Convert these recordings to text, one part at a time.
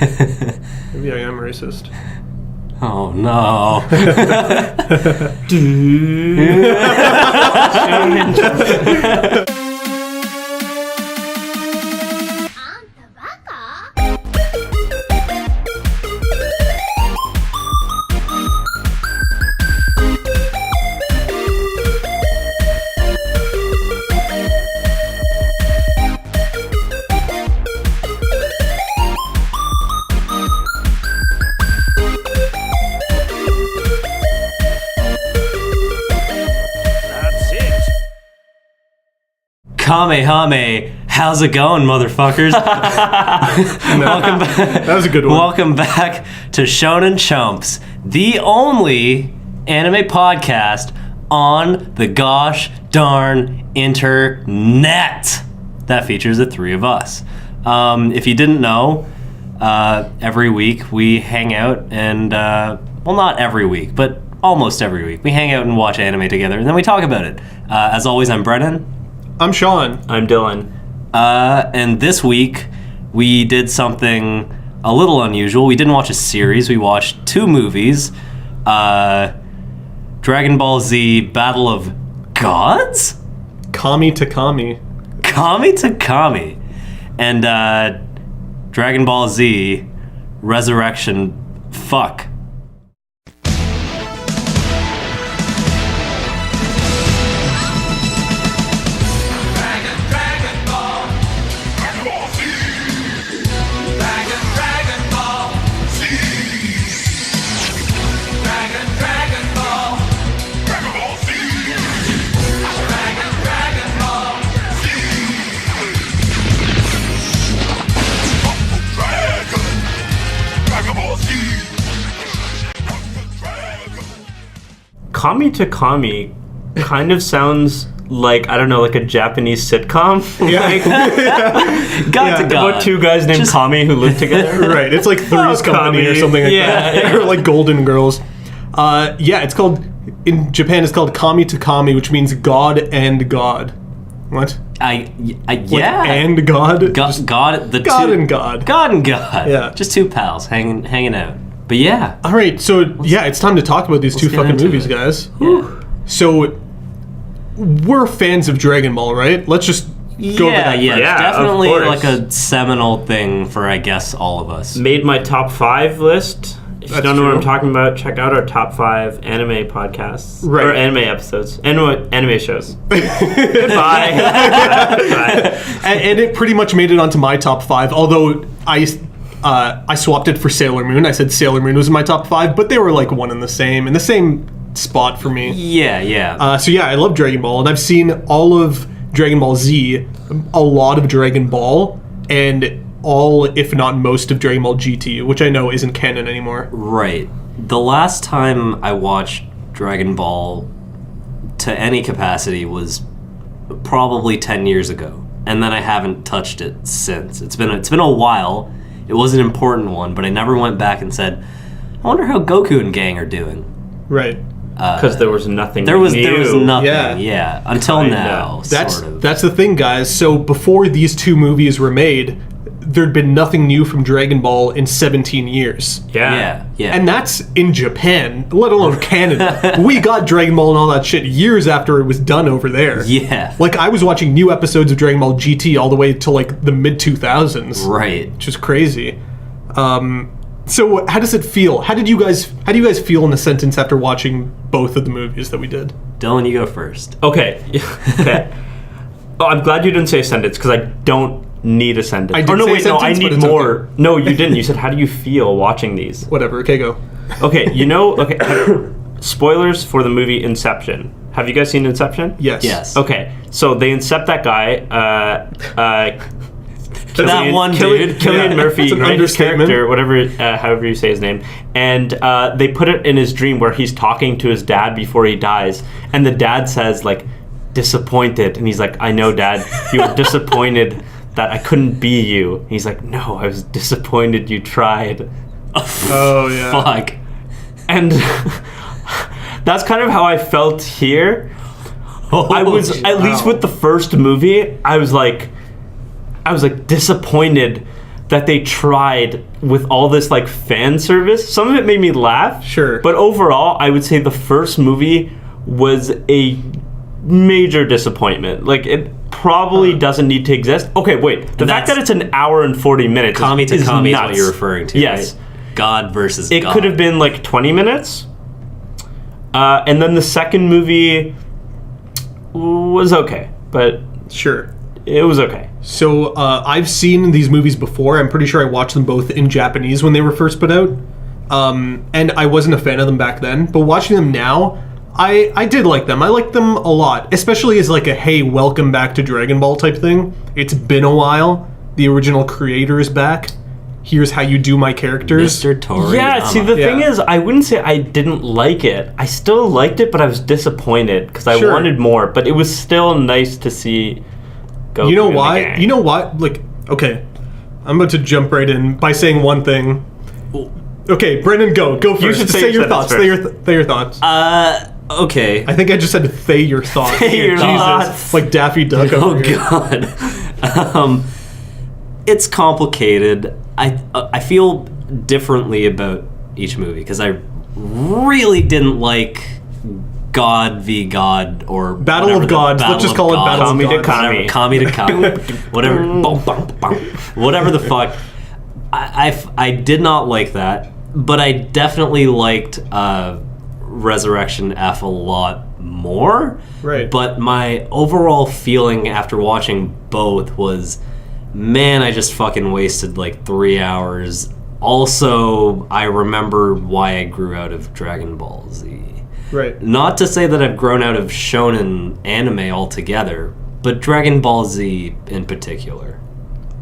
Maybe I am racist. Oh no. Kamehame, how's it going, motherfuckers? Welcome back. That was a good one. Welcome back to Shonen Chumps, the only anime podcast on the gosh darn internet that features the three of us. If you didn't know, every week we hang out and, well, not every week, but almost every week. We hang out and watch anime together, and then we talk about it. As always, I'm Brennan. I'm Sean. I'm Dylan. And this week, we did something a little unusual. We didn't watch a series. We watched two movies. Dragon Ball Z Battle of Gods? Kami to Kami. Kami to Kami. And Dragon Ball Z Resurrection Fuck. Kami to Kami kind of sounds like, I don't know, like a Japanese sitcom. Yeah. God to God. About two guys named Kami who live together. Right, it's like Three's Company or something like that. Or like Golden Girls. It's called, in Japan it's called Kami to Kami, which means God and God. What? Yeah. Like, and God? God, the God two, and God. God and God. Yeah. Just two pals hanging out. But yeah. All right, so it's time to talk about these two get fucking into movies, it. guys. Yeah. So, we're fans of Dragon Ball, right? Let's just go over that. Yeah, Yeah, it's definitely of like course. a seminal thing for, I guess, all of us. Made my top 5 list. If you That's don't know what true. I'm talking about, check out our top 5 anime podcasts. Right. Or anime episodes. Anime shows. Goodbye. Bye. And it pretty much made it onto my top 5, although I swapped it for Sailor Moon. I said Sailor Moon was in my top 5, but they were like one in the same spot for me. Yeah. I love Dragon Ball, and I've seen all of Dragon Ball Z, a lot of Dragon Ball, and all, if not most, of Dragon Ball GT, which I know isn't canon anymore. Right. The last time I watched Dragon Ball to any capacity was probably 10 years ago, and then I haven't touched it since. It's been a while. It was an important one, but I never went back and said, I wonder how Goku and gang are doing. Right. Because there was nothing There was new. nothing, Yeah. until Kinda. now, sort of. That's the thing, guys. So before these two movies were made, there'd been nothing new from Dragon Ball in 17 years. Yeah. Yeah. And that's in Japan, let alone Canada. We got Dragon Ball and all that shit years after it was done over there. Yeah. Like, I was watching new episodes of Dragon Ball GT all the way to, like, the mid-2000s. Right. Which is crazy. So how does it feel? How do you guys feel in a sentence after watching both of the movies that we did? Dylan, you go first. Okay. Oh, I'm glad you didn't say a sentence, because I don't need a sentence. I did say a sentence, I but need it's more. okay. No, you didn't. You said, how do you feel watching these? Whatever. Okay, go. Okay, spoilers for the movie Inception. Have you guys seen Inception? Yes. Okay, so they incept that guy, That one dude. Cillian Murphy, It's an right, his understatement. character, whatever, however you say his name, and they put it in his dream where he's talking to his dad before he dies, and the dad says, like, disappointed, and he's like, I know, Dad, you were disappointed that I couldn't be you. And he's like, no, I was disappointed you tried. Oh, yeah. Fuck. And that's kind of how I felt here. I was, at least with the first movie, I was like disappointed that they tried with all this like fan service. Some of it made me laugh. Sure. But overall, I would say the first movie was a major disappointment. Like, it probably doesn't need to exist. Okay, wait. The fact that it's an hour and 40 minutes Kami to is Kami is nuts. what you're referring to, Yes. right? God versus It God. could have been like 20 minutes. And then the second movie was okay, but Sure. it was okay. So I've seen these movies before. I'm pretty sure I watched them both in Japanese when they were first put out. And I wasn't a fan of them back then. But watching them now, I did like them. I liked them a lot. Especially as like a, hey, welcome back to Dragon Ball type thing. It's been a while. The original creator is back. Here's how you do my characters. Mr. Toriyama. Yeah, see, the thing Yeah. is, I wouldn't say I didn't like it. I still liked it, but I was disappointed because I Sure. wanted more. But it was still nice to see Goku You know and the why? gang. You know what? Like, okay, I'm about to jump right in by saying one thing. Okay, Brendan, go first. You should say your your thoughts. sentence Say your thoughts. Okay. I think I just said say your thoughts. Say your Jesus, thoughts. like Daffy Duck. Oh over here. God. It's complicated. I feel differently about each movie because I really didn't like God v God or Battle whatever of the Gods. Let's just call it Battle Kami of to Gods. Kami. Kami to Kami, whatever, whatever the fuck. I did not like that, but I definitely liked Resurrection F a lot more. Right. But my overall feeling after watching both was, man, I just fucking wasted like 3 hours. Also, I remember why I grew out of Dragon Ball Z. Right. Not to say that I've grown out of shonen anime altogether, but Dragon Ball Z in particular.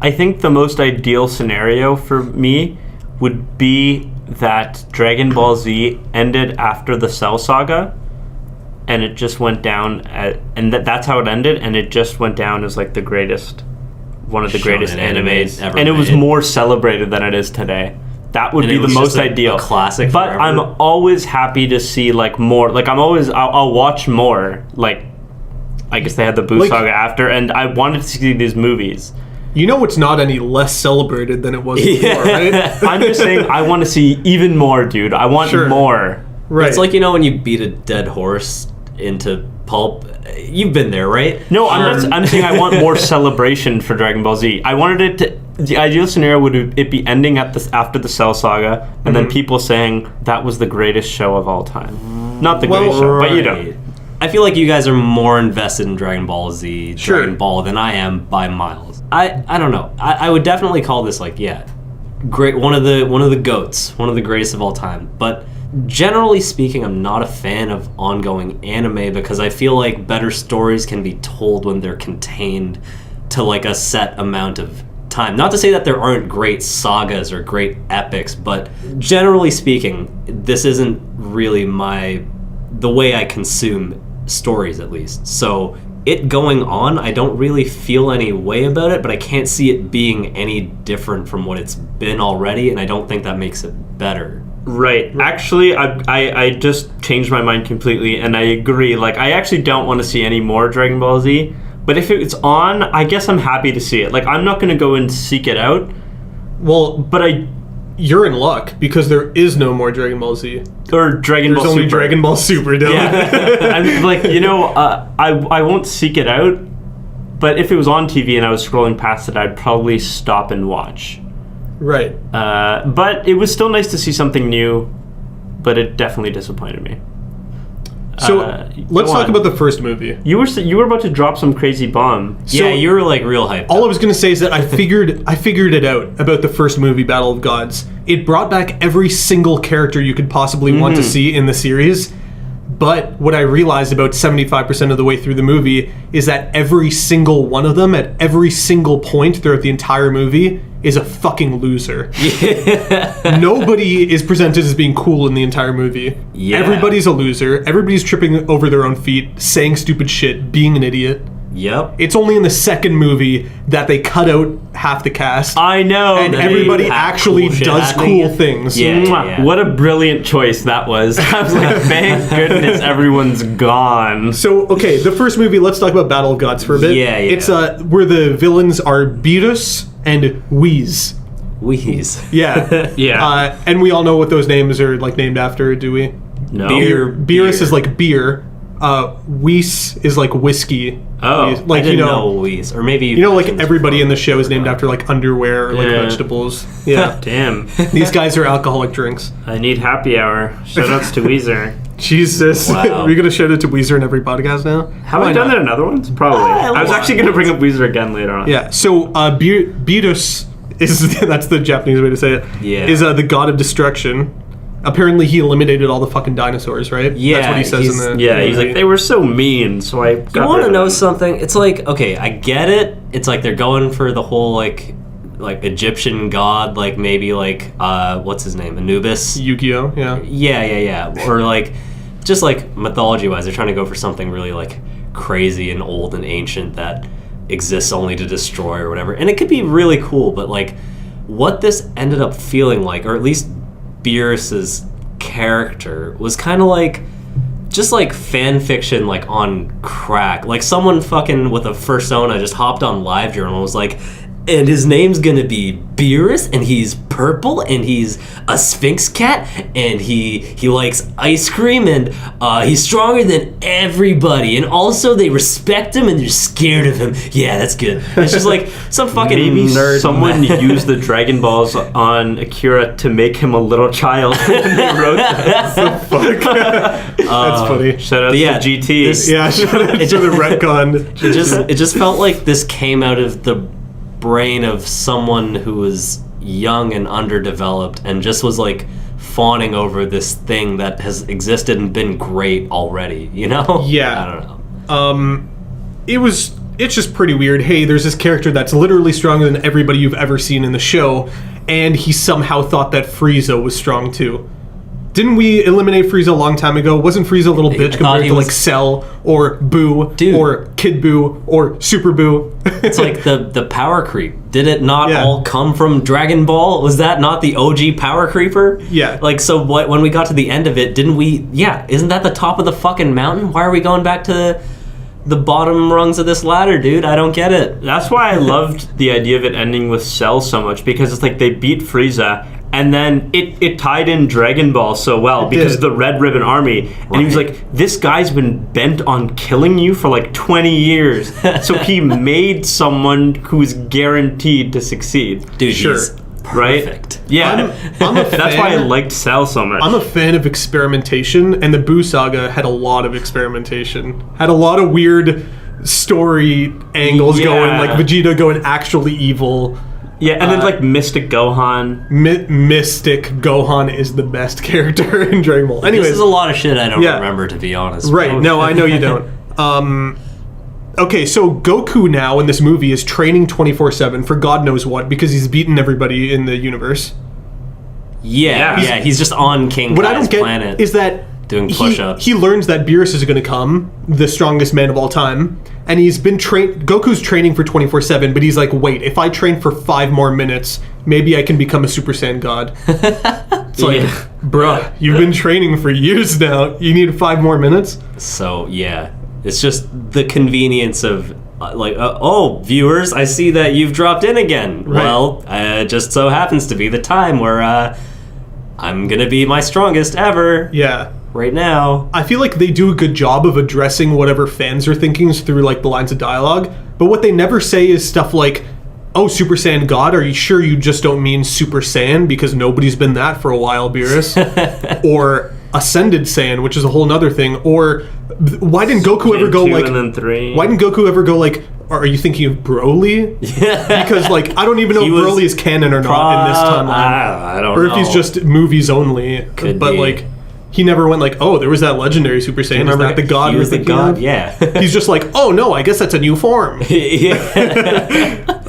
I think the most ideal scenario for me would be that Dragon Ball Z ended after the Cell Saga, and it just went down, and that's how it ended, and it just went down as like the greatest, one of the Shonen greatest anime animes, ever and it was made. more celebrated than it is today. That would And be it the was most just a ideal. classic But forever. I'm always happy to see like more. Like I'll watch more. Like I guess they had the Boo Like- Saga after, and I wanted to see these movies. You know it's not any less celebrated than it was before, right? I'm just saying I want to see even more, dude. I want Sure. more. Right. It's like, you know, when you beat a dead horse into pulp. You've been there, right? No, I'm saying I want more celebration for Dragon Ball Z. I wanted it to. The ideal scenario would it be ending at this after the Cell Saga, and then people saying that was the greatest show of all time. Not the greatest show, but you know. I feel like you guys are more invested in Dragon Ball Z, Sure. Dragon Ball than I am by miles. I don't know. I would definitely call this like, yeah, great, one of the goats, one of the greatest of all time. But generally speaking, I'm not a fan of ongoing anime because I feel like better stories can be told when they're contained to like a set amount of time. Not to say that there aren't great sagas or great epics, but generally speaking, this isn't really the way I consume stories, at least. So it going on, I don't really feel any way about it, but I can't see it being any different from what it's been already, and I don't think that makes it better. Right. Actually, I just changed my mind completely, and I agree. Like, I actually don't want to see any more Dragon Ball Z, but if it's on, I guess I'm happy to see it. Like, I'm not going to go and seek it out, Well, but you're in luck because there is no more Dragon Ball Z. or Dragon There's Ball only Super. Dragon Ball Super, Dylan. Yeah. I'm like, I won't seek it out, but if it was on TV and I was scrolling past it, I'd probably stop and watch. Right. But it was still nice to see something new, but it definitely disappointed me. So let's go talk on. about the first movie. You were about to drop some crazy bomb. So- Yeah, you were like real hyped. All I was going to say is that I figured it out about the first movie, Battle of Gods. It brought back every single character you could possibly want to see in the series. But what I realized about 75% of the way through the movie is that every single one of them, at every single point throughout the entire movie, is a fucking loser. Nobody is presented as being cool in the entire movie. Yeah. Everybody's a loser. Everybody's tripping over their own feet, saying stupid shit, being an idiot. Yep. It's only in the second movie that they cut out half the cast. I know. and they everybody have actually cool shit does happening. cool things. Yeah. Mwah. What a brilliant choice that was. I was like, thank goodness everyone's gone. So, okay, the first movie, let's talk about Battle of Gods for a bit. Yeah. It's where the villains are Beerus and Whis. Whis. Yeah. Yeah. And we all know what those names are like named after, do we? No. Beerus is like beer. Whis is like whiskey. Oh, like I didn't know Whis. Or maybe... You know, like everybody in the show is named after like underwear or like vegetables. Yeah. Damn. These guys are alcoholic drinks. I need happy hour. Shoutouts to Weezer. Jesus. Wow. Are we going to shout out to Weezer in every podcast now? Have I done that in other ones? Probably. I was actually going to bring up Weezer again later on. Yeah. So, Beerus is, that's the Japanese way to say it, Yeah. is the god of destruction. Apparently he eliminated all the fucking dinosaurs, right? Yeah, That's what he says in the Yeah, he's movie. like, they were so mean, so I got You want rid to of know them. something? It's like, okay, I get it. It's like they're going for the whole, like Egyptian god, like maybe like, what's his name? Anubis? Yu-Gi-Oh! Yeah. Yeah. Or like, just like mythology-wise, they're trying to go for something really like crazy and old and ancient that exists only to destroy or whatever. And it could be really cool, but like what this ended up feeling like, or at least Beerus's character, was kind of like just like fan fiction, like on crack. Like someone fucking with a fursona just hopped on LiveJournal and was like, and his name's gonna be Beerus, and he's purple, and he's a Sphinx cat, and he likes ice cream, and he's stronger than everybody, and also they respect him and they're scared of him. Yeah, that's good. It's just like some fucking Maybe nerd. someone used the Dragon Balls on Akira to make him a little child. And they wrote that. That's funny. Shout out Yeah, to GT. this- Yeah, shout out to the retcon. It just felt like this came out of the brain of someone who was young and underdeveloped and just was like fawning over this thing that has existed and been great already, you know? Yeah. I don't know. It's just pretty weird. Hey, there's this character that's literally stronger than everybody you've ever seen in the show, and he somehow thought that Frieza was strong too. Didn't we eliminate Frieza a long time ago? Wasn't Frieza a little bitch thought compared he to was- like Cell or Boo Dude. or Kid Boo or Super Boo? It's like the power creep. Did it not Yeah. all come from Dragon Ball? Was that not the OG power creeper? Yeah. Like, so what, when we got to the end of it, didn't we... Yeah, isn't that the top of the fucking mountain? Why are we going back to the bottom rungs of this ladder, dude? I don't get it. That's why I loved the idea of it ending with Cell so much, because it's like they beat Frieza, and then it tied in Dragon Ball so well because of the Red Ribbon Army. And he was like, this guy's been bent on killing you for like 20 years. So he made someone who's guaranteed to succeed. Dude, Sure. he's Right? perfect. Yeah. I'm a That's why I fan. liked Cell so much. I'm a fan of experimentation, and the Boo saga had a lot of experimentation. Had a lot of weird story angles going, like Vegeta going actually evil. Yeah, and then like Mystic Gohan. Mystic Gohan is the best character in Dragon Ball. Anyways, This is a lot of shit I don't Yeah. remember, to be honest. right? No, I know you don't. Okay, so Goku now in this movie is training 24/7 for God knows what because he's beaten everybody in the universe. Yeah, he's just on King What I Kai's don't get planet. is that doing push-ups. He learns that Beerus is going to come, the strongest man of all time, and he's been trained. Goku's training for 24/7, but he's like, wait, if I train for 5 more minutes, maybe I can become a Super Saiyan God. It's like, bruh, you've been training for years now. You need 5 more minutes. So yeah, it's just the convenience of oh, viewers, I see that you've dropped in again. Right. Well, it just so happens to be the time where I'm gonna be my strongest ever Yeah. right now. I feel like they do a good job of addressing whatever fans are thinking through like the lines of dialogue, but what they never say is stuff like, oh, Super Saiyan God, are you sure you just don't mean Super Saiyan because nobody's been that for a while, Beerus? Or Ascended Saiyan, which is a whole nother thing. Or why didn't Goku ever go 2 like, and then 3. why didn't Goku ever go like, are you thinking of Broly? Yeah. Because like, I don't even know He if was Broly is canon or not in this timeline. I don't Or know. if he's just movies only. Could but be. like, he never went like, oh, there was that legendary Super Saiyan. Is that the God he you're was the thinking god? of? Yeah. He's just like, oh no, I guess that's a new form.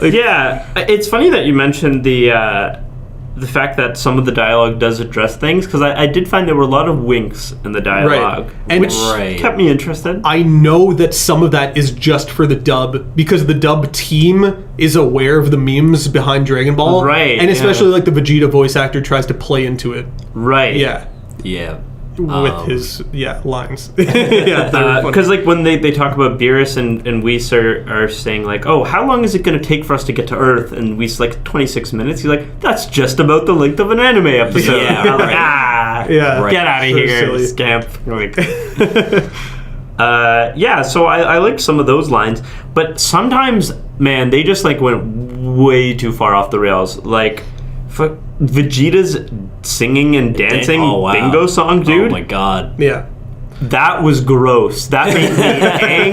Yeah, it's funny that you mentioned the fact that some of the dialogue does address things, because I did find there were a lot of winks in the dialogue, And- which Right. kept me interested. I know that some of that is just for the dub because the dub team is aware of the memes behind Dragon Ball, Right, And yeah. especially like the Vegeta voice actor tries to play into it. Right. Yeah, Yeah. with his lines. Yeah, because like when they talk about Beerus and Whis are saying like, oh, how long is it going to take for us to get to Earth? And Whis like 26 minutes. He's like, that's just about the length of an anime episode. Yeah, I'm like, right. Get out of here, silly. scamp. Like, so I like some of those lines, but sometimes, man, they just like went way too far off the rails. Like, Vegeta's singing and dancing bingo song, dude. Oh my god. Yeah. That was gross. That made me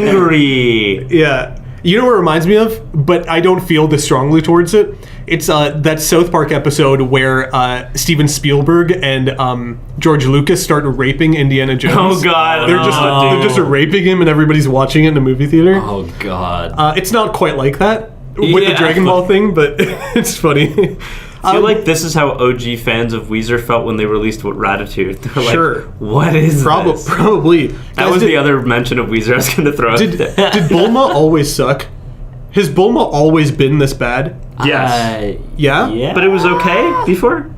angry. Yeah. You know what it reminds me of? But I don't feel this strongly towards it. It's that South Park episode where Steven Spielberg and George Lucas start raping Indiana Jones. Oh god. They're just raping him and everybody's watching it in a movie theater. Oh god. It's not quite like that with the Dragon Ball thing, but it's funny. I feel like this is how OG fans of Weezer felt when they released Ratatouille. They're like, what is this? Probably. That was the other mention of Weezer I was going to throw out. Did Bulma always suck? Has Bulma always been this bad? Yes. Yeah? But it was okay before?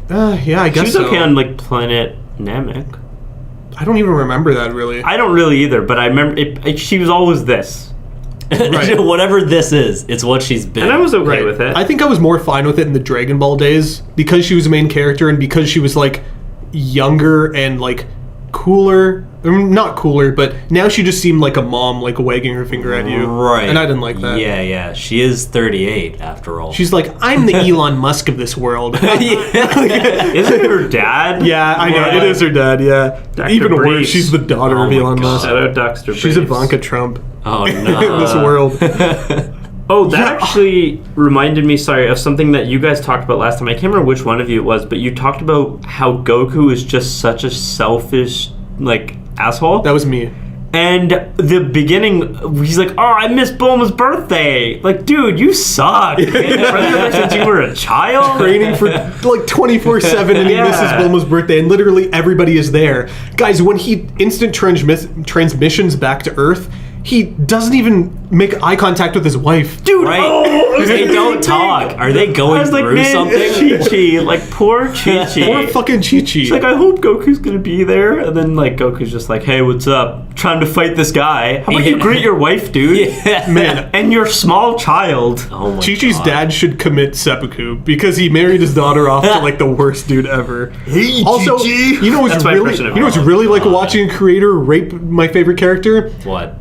Yeah, I guess She was okay on, like, Planet Namek. I don't even remember that, really. I don't really either, but I remember she was always this. Right. Whatever this is, it's what she's been. And I was okay with it. I think I was more fine with it in the Dragon Ball days because she was the main character and because she was like younger and like cooler. Not cooler, but now she just seemed like a mom, like wagging her finger at you. Right. And I didn't like that. Yeah. She is 38 after all. She's like, I'm the Elon Musk of this world. Isn't it her dad? Yeah, I know. It is her dad, yeah. Dr. Even worse, Breeze. she's the daughter of Elon Musk. Shout out Dr. She's Breeze. Ivanka Trump Oh no. in this world. Oh, that actually reminded me, of something that you guys talked about last time. I can't remember which one of you it was, but you talked about how Goku is just such a selfish, like, asshole. That was me. And the beginning, he's like, oh, I missed Bulma's birthday. Like, dude, you suck. Ever since you were a child. Training for like 24/7 and he misses Bulma's birthday and literally everybody is there. Guys, when he instant transmissions back to Earth, he doesn't even make eye contact with his wife. Dude, right. They don't talk. Are they going through something? Chi-Chi, like, poor Chi-Chi. Poor fucking Chi-Chi. She's like, I hope Goku's gonna be there. And then, like, Goku's just like, hey, what's up? Trying to fight this guy. How about you greet your wife, dude? Yeah. Man. And your small child. Oh my Chi-Chi's God. dad should commit seppuku because he married his daughter off to like the worst dude ever. Hey, also, Chi-Chi. you know what's That's my really, impression of you know what's him. really like watching a creator rape my favorite character? What?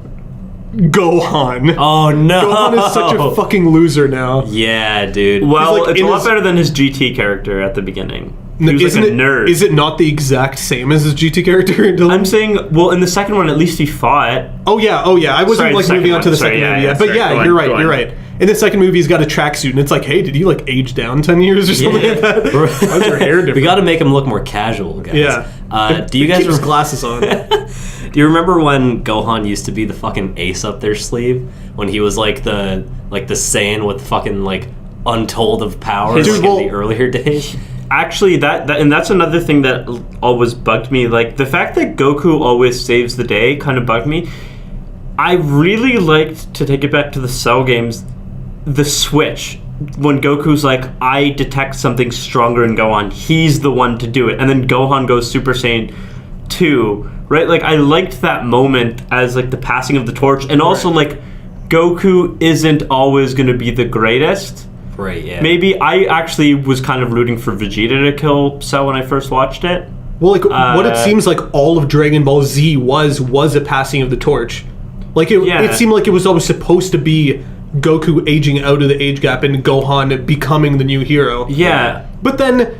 Gohan. Oh no. Gohan is such a fucking loser now. Yeah, dude. Well, He's like it's a in lot his- better than his GT character at the beginning. He was Isn't like a nerd. Is it not the exact same as his GT character? Dylan? I'm saying, well, in the second one, at least he fought. Oh yeah. I wasn't Sorry, like the moving second on to the one. Sorry, second yeah, movie yeah, yet. But sorry. yeah, Go you're on, right. go You're on. right. In the second movie, he's got a tracksuit, and it's like, hey, did you like age down 10 years or something like that? How's your hair different? We got to make him look more casual, guys. Yeah. Do you guys keep his glasses on? Do you remember when Gohan used to be the fucking ace up their sleeve? When he was like the Saiyan with fucking like untold of powers Dude, in the earlier days? Actually, that's another thing that always bugged me. Like, the fact that Goku always saves the day kind of bugged me. I really liked, to take it back to the Cell games, the switch. When Goku's like, I detect something stronger in Gohan, he's the one to do it. And then Gohan goes Super Saiyan 2, right? Like, I liked that moment as, like, the passing of the torch. And also, like, Goku isn't always going to be the greatest. Right, yeah. Maybe I actually was kind of rooting for Vegeta to kill Cell when I first watched it. Well, like what it seems like all of Dragon Ball Z was a passing of the torch. Like it seemed like it was always supposed to be Goku aging out of the age gap and Gohan becoming the new hero. Yeah. But then,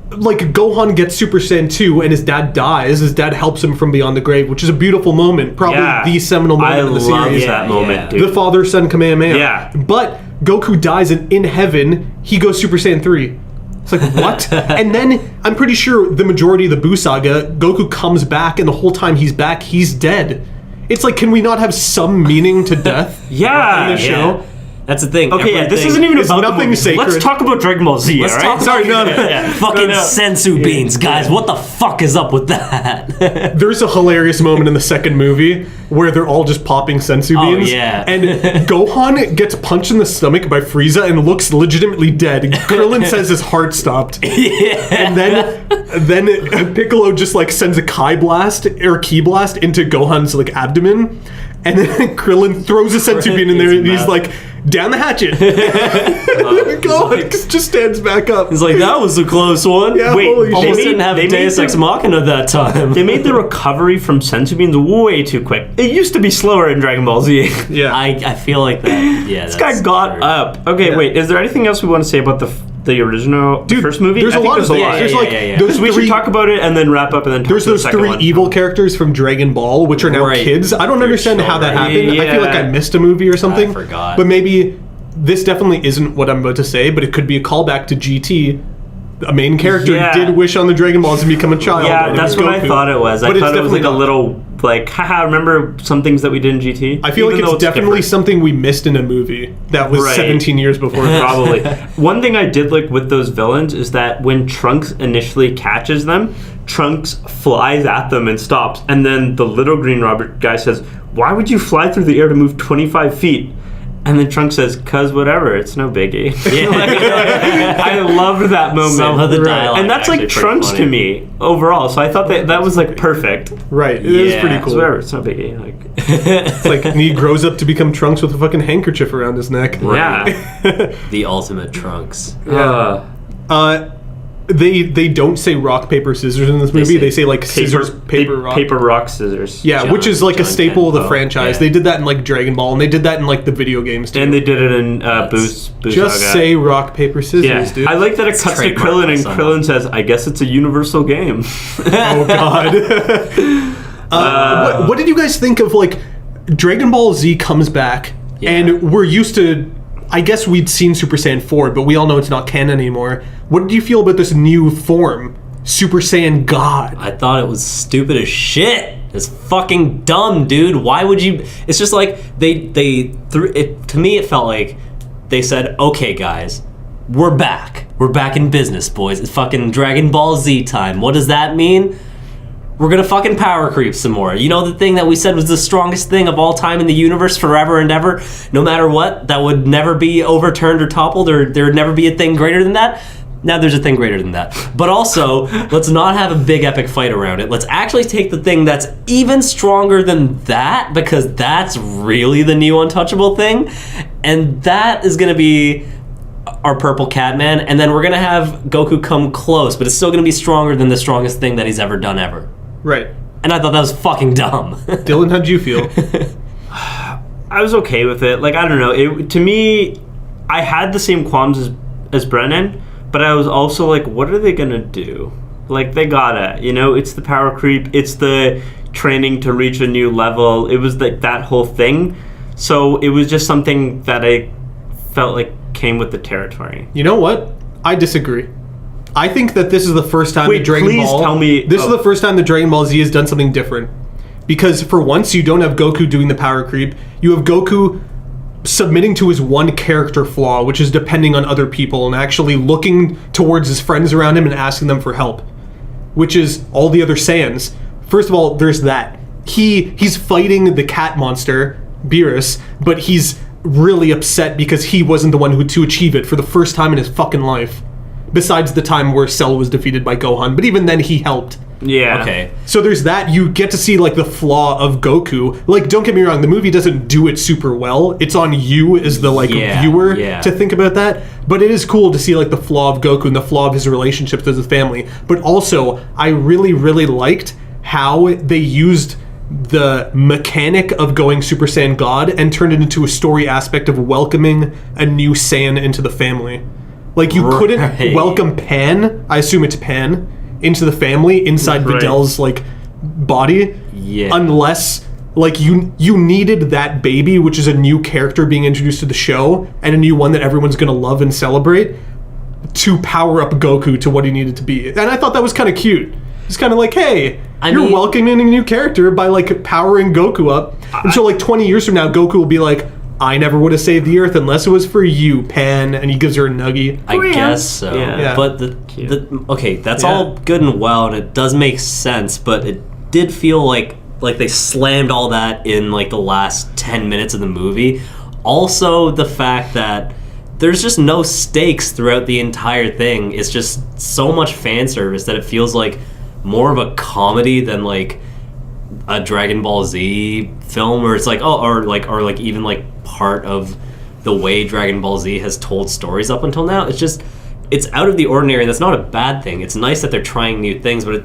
like, Gohan gets Super Saiyan 2 and his dad dies. His dad helps him from beyond the grave, which is a beautiful moment. Probably the seminal moment in the love series. that moment, The dude. father-son Kamehameha. Yeah. But Goku dies and in heaven, he goes Super Saiyan 3. It's like, what? And then, I'm pretty sure the majority of the Buu Saga, Goku comes back and the whole time he's back, he's dead. It's like, can we not have some meaning to death Yeah. in the show? That's the thing. Okay, yeah, this Everything- isn't even It's about the nothing movie. sacred. Let's talk about Dragon Ball Z, Let's all talk right? sorry, no. Fucking No. sensu beans, guys. What the fuck is up with that? There's a hilarious moment in the second movie where they're all just popping sensu Oh, beans. yeah. And Gohan gets punched in the stomach by Frieza and looks legitimately dead. Krillin says his heart stopped. And then Piccolo just like sends a ki blast into Gohan's like abdomen. And then Krillin throws a sensu bean in there and he's like, down the hatchet. Gohan just stands back up. He's like, that was a close one. Yeah, Wait, holy Almost shit. didn't have they Deus made Ex the- Machina that time. They made the recovery from sensu beans way too quick. It used to be slower in Dragon Ball Z. Yeah. I feel like that. Yeah, This guy got up. Okay, Yeah. wait. Is there anything else we want to say about the original first movie? There's I a think lot of there's things. a lot. There's like yeah. those We three, should talk about it and then wrap up and then talk there's to the those second three one. evil characters from Dragon Ball, which are now Right. kids. I don't understand how that children. happened. I feel like I Yeah. missed a movie or something. I forgot. But maybe this definitely isn't what I'm about to say, but it could be a callback to GT. A main character Yeah. did wish on the Dragon Balls and become a child. Yeah, and it that's was what I Goku. thought it was. I But it's thought it was like a definitely not. little, like, haha, remember some things that we did in GT? I feel like Even though it's definitely different. something we missed in a movie that was Right. 17 years before. Probably. One thing I did like with those villains is that when Trunks initially catches them, Trunks flies at them and stops. And then the little green Robert guy says, why would you fly through the air to move 25 feet? And then Trunks says, cause whatever, it's no biggie. I loved that moment. Some of the dialogue. And that's like Trunks to me overall. So I thought that was like perfect. Right, it is Yeah. pretty It's cool. whatever, it's no biggie. Like, It's like and he grows up to become Trunks with a fucking handkerchief around his neck. yeah. The ultimate Trunks. They don't say rock paper scissors in this movie. say They say like scissors paper rock. Paper, rock, scissors. Yeah, John- which is like a John staple of the Kenpo, franchise. yeah. They did that in like Dragon Ball, and they did that in like the video games too. And they did it in Boost just Saga. say rock paper scissors, Yeah, dude. I like that it cuts to trademark Krillin by and someone. Krillin says, "I guess it's a universal game." Oh god. What did you guys think of like Dragon Ball Z comes back, Yeah. and we're used to. I guess we'd seen Super Saiyan 4, but we all know it's not canon anymore. What did you feel about this new form, Super Saiyan God? I thought it was stupid as shit. It's fucking dumb, dude. Why would you? It's just like they threw it. To me, it felt like they said, "Okay, guys, we're back. We're back in business, boys. It's fucking Dragon Ball Z time. What does that mean? We're gonna fucking power creep some more. You know, the thing that we said was the strongest thing of all time in the universe forever and ever, no matter what, that would never be overturned or toppled, or there would never be a thing greater than that. Now there's a thing greater than that. But also, let's not have a big epic fight around it. Let's actually take the thing that's even stronger than that, because that's really the new untouchable thing. And that is gonna be our purple Catman, and then we're gonna have Goku come close, but it's still gonna be stronger than the strongest thing that he's ever done ever. Right. And I thought that was fucking dumb. Dylan, how'd you feel? I was okay with it. Like, I don't know. To me, I had the same qualms as Brennan, but I was also like, what are they gonna do? Like, they gotta, it's the power creep, it's the training to reach a new level. It was like that whole thing. So it was just something that I felt like came with the territory. You know what? I disagree. I think that this is the first time Wait, the Dragon please Ball. tell me- This is the first time the Dragon Ball Z has done something different. Because for once, you don't have Goku doing the power creep. You have Goku submitting to his one character flaw, which is depending on other people and actually looking towards his friends around him and asking them for help. Which is all the other Saiyans. First of all, there's that. He's fighting the cat monster, Beerus, but he's really upset because he wasn't the one who to achieve it for the first time in his fucking life. Besides the time where Cell was defeated by Gohan, but even then he helped. Yeah. Okay. So there's that. You get to see like the flaw of Goku. Like, don't get me wrong, the movie doesn't do it super well. It's on you as the like Yeah, viewer yeah. to think about that. But it is cool to see like the flaw of Goku and the flaw of his relationships with his family. But also, I really, really liked how they used the mechanic of going Super Saiyan God and turned it into a story aspect of welcoming a new Saiyan into the family. Like, you couldn't Right. welcome Pan, I assume it's Pan, into the family inside Right. Vidal's like body, Yeah. unless like you needed that baby, which is a new character being introduced to the show and a new one that everyone's gonna love and celebrate, to power up Goku to what he needed to be. And I thought that was kind of cute. It's kind of like, hey, you're mean- welcoming a new character by like powering Goku up. And so like 20 years from now, Goku will be like, I never would have saved the Earth unless it was for you, Pan. And he gives her a nuggie. I guess so. Yeah. But okay, that's all good and well, and it does make sense. But it did feel like they slammed all that in like the last 10 minutes of the movie. Also, the fact that there's just no stakes throughout the entire thing. It's just so much fan service that it feels like more of a comedy than like a Dragon Ball Z film, where it's like or even like part of the way Dragon Ball Z has told stories up until now. It's out of the ordinary, and that's not a bad thing. It's nice that they're trying new things, but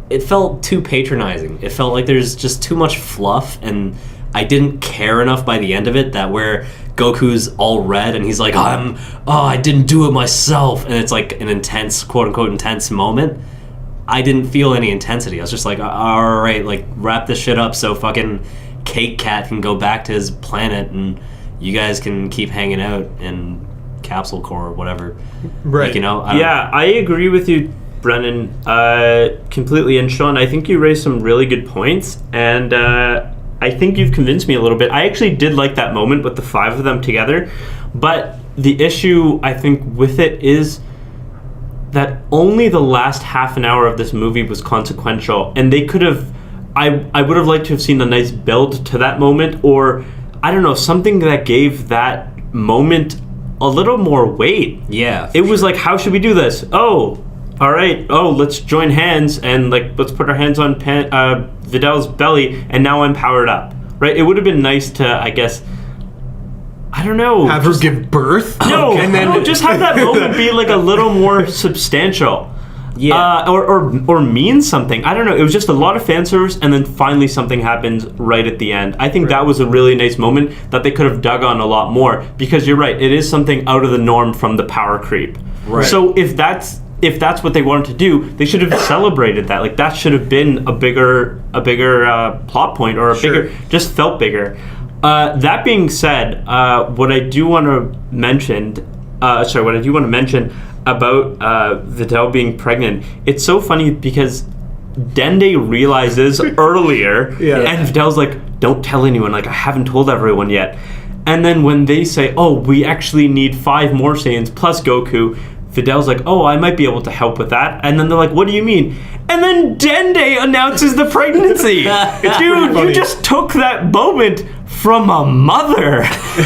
it felt too patronizing. It felt like there's just too much fluff, and I didn't care enough by the end of it, that where Goku's all red and he's like, I didn't do it myself, and it's like an intense, quote unquote intense moment. I didn't feel any intensity. I was just like, all right, like wrap this shit up so fucking Cake Cat can go back to his planet and you guys can keep hanging out in Capsule Corps or whatever. Right. Like, you know? I agree with you, Brennan, completely. And Sean, I think you raised some really good points, and I think you've convinced me a little bit. I actually did like that moment with the 5 of them together, but the issue, I think, with it is that only the last half an hour of this movie was consequential, and they could have... I would have liked to have seen a nice build to that moment, or, I don't know, something that gave that moment a little more weight. Yeah. It was like, how should we do this? Oh, all right. Oh, let's join hands and like let's put our hands on Vidal's belly, and now I'm powered up. Right? It would have been nice to, I guess, I don't know, Have her give birth? no, and then no, just have that moment be like a little more substantial. Yeah. Or mean something. I don't know. It was just a lot of fan service, and then finally something happens right at the end. I think that was a really nice moment that they could have dug on a lot more, because you're right. It is something out of the norm from the power creep. Right. So if that's what they wanted to do, they should have celebrated that. Like that should have been a bigger plot point, or bigger, just felt bigger. That being said, what I do want to mention about Vidal being pregnant, it's so funny because Dende realizes earlier, and Vidal's like, don't tell anyone, like I haven't told everyone yet. And then when they say, oh, we actually need 5 more Saiyans plus Goku, Vidal's like, oh, I might be able to help with that. And then they're like, what do you mean? And then Dende announces the pregnancy. Dude, you just took that moment from a mother.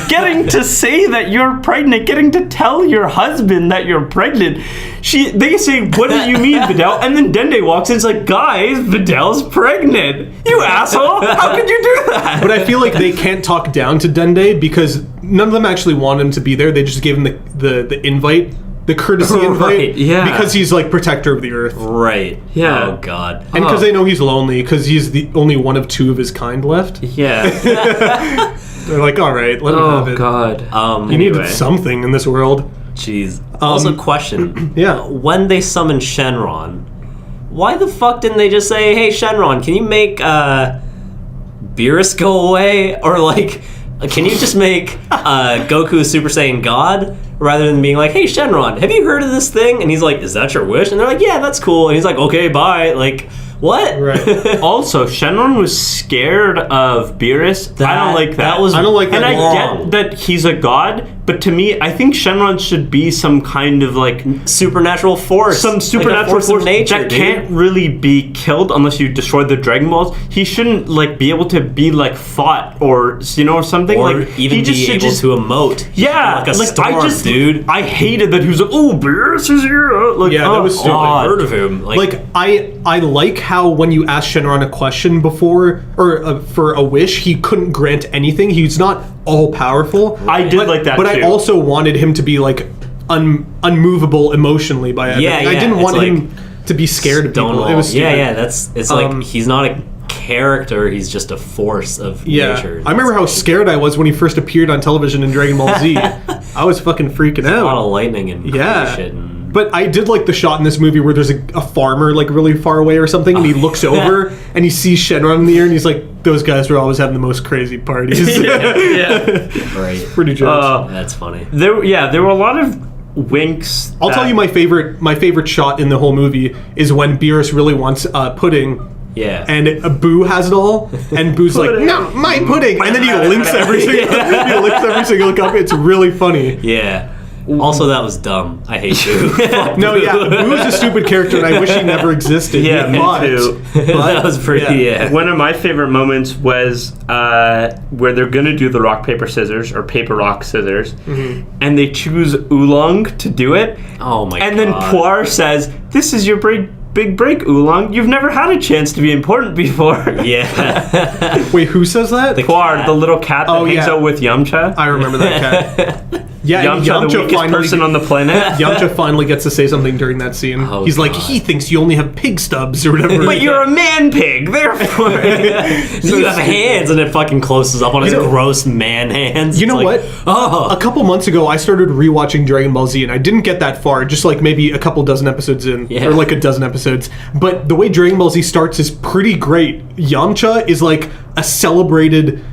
Getting to say that you're pregnant, getting to tell your husband that you're pregnant. They say, what do you mean, Vidal? And then Dende walks in and is like, guys, Vidal's pregnant. You asshole. How could you do that? But I feel like they can't talk down to Dende because none of them actually want him to be there. They just gave him the invite. The courtesy invite, Right, yeah. because he's like protector of the Earth, Right. Yeah. Oh, God. and because they know he's lonely, because he's the only one of 2 of his kind left. Yeah. They're like, all right, let him have it. God. You needed something in this world. Jeez. Also, question. Yeah. When they summoned Shenron, why the fuck didn't they just say, hey, Shenron, can you make Beerus go away? Or, like, can you just make Goku Super Saiyan God? Rather than being like, hey, Shenron, have you heard of this thing? And he's like, is that your wish? And they're like, yeah, that's cool. And he's like, okay, bye. Like, what? Right. Also, Shenron was scared of Beerus. I don't like that. I don't like that And at all. I get that he's a god, but to me, I think Shenron should be some kind of like supernatural force. some supernatural like a force of nature, that dude. can't really be killed unless you destroy the Dragon Balls. He shouldn't like be able to be like fought or or something, Or like even he just be should able to emote. Yeah, Like a storm, dude. I hated that he was like, oh, Beerus is here. Like, Yeah, that was stupid. God. Heard of him. Like I like how when you ask Shenron a question before or for a wish, he couldn't grant anything. He's not all powerful. I did like that but too. I also wanted him to be like unmovable emotionally by everything. Yeah, I didn't it's want like him to be scared of people. Stonewall. It was stupid. Yeah, it's like he's not a character, he's just a force of nature. I remember how scared I was when he first appeared on television in Dragon Ball Z. I was fucking freaking out. A lot of lightning and Yeah. shit. And But I did like the shot in this movie where there's a farmer like really far away or something, and he looks over and he sees Shenron in the air, and he's like, "Those guys were always having the most crazy parties." right. Pretty jokes. That's funny. There were a lot of winks. I'll tell you my favorite shot in the whole movie is when Beerus really wants pudding, Yeah. And Boo has it all, and Boo's like, no, my pudding, and then he links every single cup. It's really funny. Yeah. Also, that was dumb. I hate Boo. Fuck No, Boo. yeah, Boo is a stupid character, and I wish he never existed. Yeah, me too. That was pretty. Yeah. One of my favorite moments was where they're gonna do the rock paper scissors or paper rock scissors, and they choose Oolong to do it. Oh my god. And then Poir says, "This is your big break, Oolong. You've never had a chance to be important before." Yeah. Wait, who says that? Poir, the little cat that hangs out with Yamcha. I remember that cat. Yeah, Yamcha, the weakest person on the planet. Yamcha finally gets to say something during that scene. Oh, He's like, God. he thinks you only have pig stubs or whatever. But you're a man pig, therefore. You have hands, and it fucking closes up on his gross man hands. You know It's what? Oh. A couple months ago, I started rewatching Dragon Ball Z, and I didn't get that far, just like maybe a couple dozen episodes in, Yeah. or like a dozen episodes. But the way Dragon Ball Z starts is pretty great. Yamcha is like a celebrated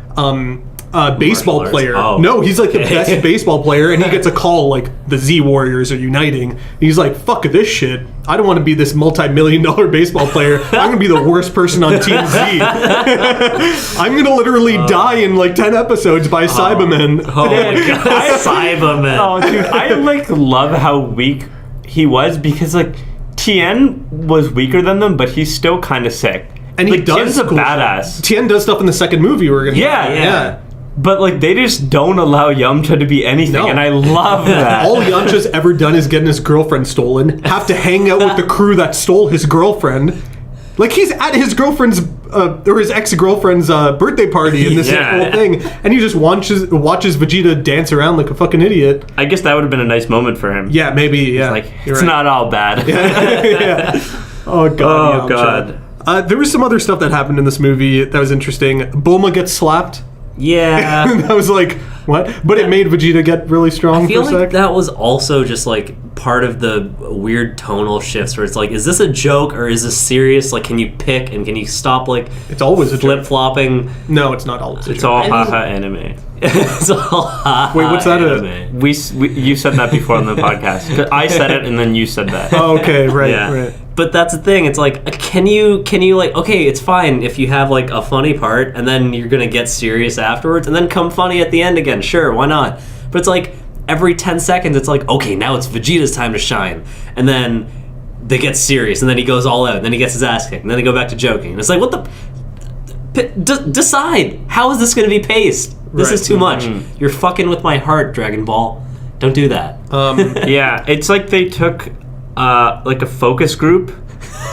baseball arts? player. Oh. No, he's like the best baseball player, and he gets a call like the Z Warriors are uniting. And he's like, fuck this shit. I don't want to be this multi-million-dollar baseball player. I'm going to be the worst person on Team Z. I'm going to literally die in like 10 episodes by Cybermen. Oh my god. Cyberman. Oh, dude, I like love how weak he was because like Tien was weaker than them, but he's still kind of sick. And he like, does Tien's a cool badass. shit. Tien does stuff in the second movie we're going to Yeah. But like they just don't allow Yamcha to be anything, No. and I love that. All Yamcha's ever done is getting his girlfriend stolen, have to hang out with the crew that stole his girlfriend. Like he's at his girlfriend's or his ex-girlfriend's birthday party in this Yeah. whole thing, and he just watches Vegeta dance around like a fucking idiot. I guess that would have been a nice moment for him. Yeah, maybe. Yeah, Like You're it's right. not all bad. Yeah. Oh god. Oh, Yamcha. God. There was some other stuff that happened in this movie that was interesting. Bulma gets slapped. Yeah. That was like, what? But it made Vegeta get really strong I feel for a like sec. that was also just like part of the weird tonal shifts where it's like, is this a joke or is this serious? Like, can you pick and can you stop like It's always a joke. flip flopping? No, it's not always a It's joke. all I mean- haha anime. It's all Wait, what's that? anime. We you said that before on the podcast. 'Cause I said it and then you said that. Oh, okay, right, Yeah. right. But that's the thing. It's like, can you like, okay, it's fine if you have like a funny part and then you're gonna get serious afterwards and then come funny at the end again. Sure, why not? But it's like every 10 seconds, it's like, okay, now it's Vegeta's time to shine, and then they get serious, and then he goes all out, and then he gets his ass kicked, and then they go back to joking. And it's like, what the? Decide. How is this gonna be paced? This Right. is too much. You're fucking with my heart, Dragon Ball. Don't do that. Yeah, it's like they took like a focus group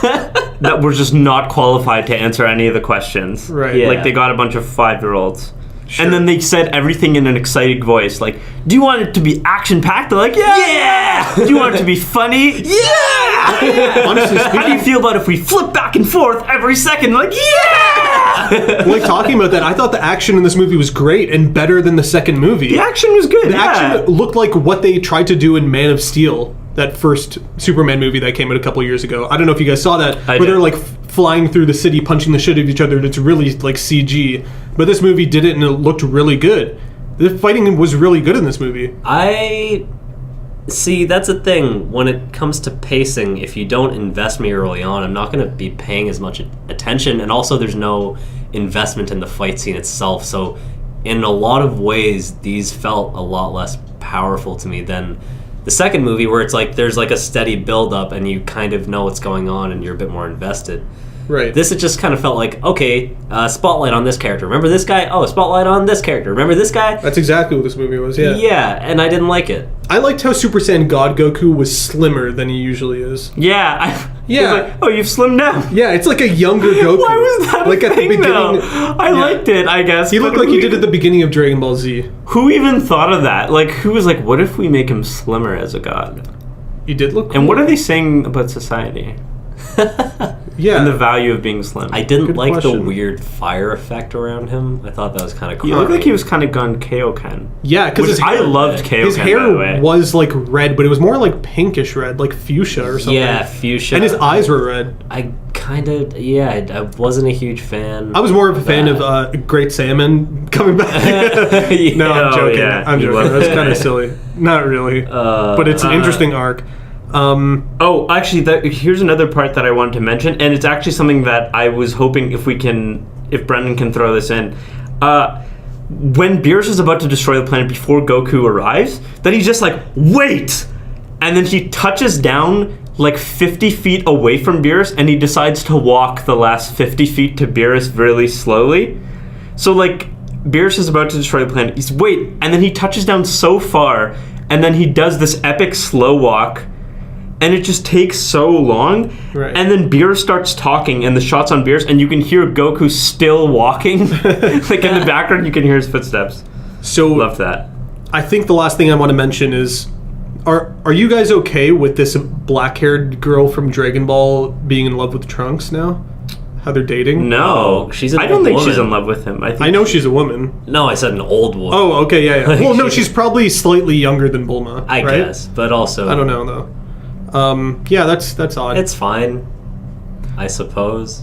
that were just not qualified to answer any of the questions. Right. Yeah. Like they got a bunch of 5-year-olds. Sure. And then they said everything in an excited voice. Like, do you want it to be action-packed? They're like, yeah! Do you want it to be funny? Yeah! Honestly How do you speaking, feel about if we flip back and forth every second? Like, yeah! like talking about that, I thought the action in this movie was great and better than the second movie. The action was good. The action looked like what they tried to do in Man of Steel, that first Superman movie that came out a couple years ago. I don't know if you guys saw that, I where did. they're like flying through the city, punching the shit out of each other, and it's really like CG. But this movie did it, and it looked really good. The fighting was really good in this movie. I see. That's the thing. When it comes to pacing, if you don't invest me early on, I'm not going to be paying as much attention. And also, there's no investment in the fight scene itself. So, in a lot of ways, these felt a lot less powerful to me than the second movie, where it's like there's like a steady build up, and you kind of know what's going on, and you're a bit more invested. Right. This, it just kind of felt like, okay, spotlight on this character. Remember this guy? Oh, spotlight on this character. Remember this guy? That's exactly what this movie was, yeah. Yeah, and I didn't like it. I liked how Super Saiyan God Goku was slimmer than he usually is. Yeah. Yeah. Like, oh, you've slimmed down. Yeah, it's like a younger Goku. Why was that like a at thing, the beginning? though? I liked it, I guess. He looked but like he did at the beginning of Dragon Ball Z. Who even thought of that? Like, who was like, what if we make him slimmer as a god? He did look cool. And what are they saying about society? Yeah. And the value of being slim? I didn't Good like the question. weird fire effect around him. I thought that was kind of cool. He looked like he was kind of gone Kaioken. Yeah, because Which I loved Kaioken, his by the way. hair was like red, but it was more like pinkish red, like fuchsia or something. Yeah, fuchsia. And his eyes were red. I kind of, I wasn't a huge fan. I was more of a fan of that. Great Salmon coming back. No, I'm Oh, joking. yeah. I'm You joking. love That's that. kind of silly. Not really. But it's an interesting arc. Oh, actually, here's another part that I wanted to mention, and it's actually something that I was hoping if Brendan can throw this in. When Beerus is about to destroy the planet before Goku arrives, then he's just like, wait! And then he touches down like 50 feet away from Beerus, and he decides to walk the last 50 feet to Beerus really slowly. So like, Beerus is about to destroy the planet. He's wait, and then he touches down so far, and then he does this epic slow walk, and it just takes so long. Right. And then Beerus starts talking, and the shot's on Beerus, and you can hear Goku still walking. Like in the background, you can hear his footsteps. So Love that. I think the last thing I want to mention is, are you guys okay with this black-haired girl from Dragon Ball being in love with Trunks now? How they're dating? No, she's an I don't old think she's woman. in love with him. I know she's a woman. No, I said an old woman. Oh, okay, yeah. Well, no, she's probably slightly younger than Bulma. I right? guess, but also I don't know though. Yeah, that's odd. it's fine, I suppose.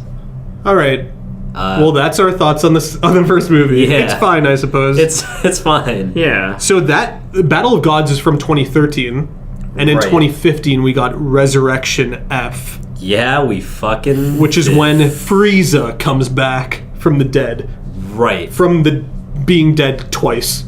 All right. Well, that's our thoughts on the first movie. Yeah. It's fine, I suppose. It's fine. Yeah. So that Battle of Gods is from 2013, and in Right. 2015 we got Resurrection F, Yeah, we fucking which is did. when Frieza comes back from the dead, Right. from the being dead twice,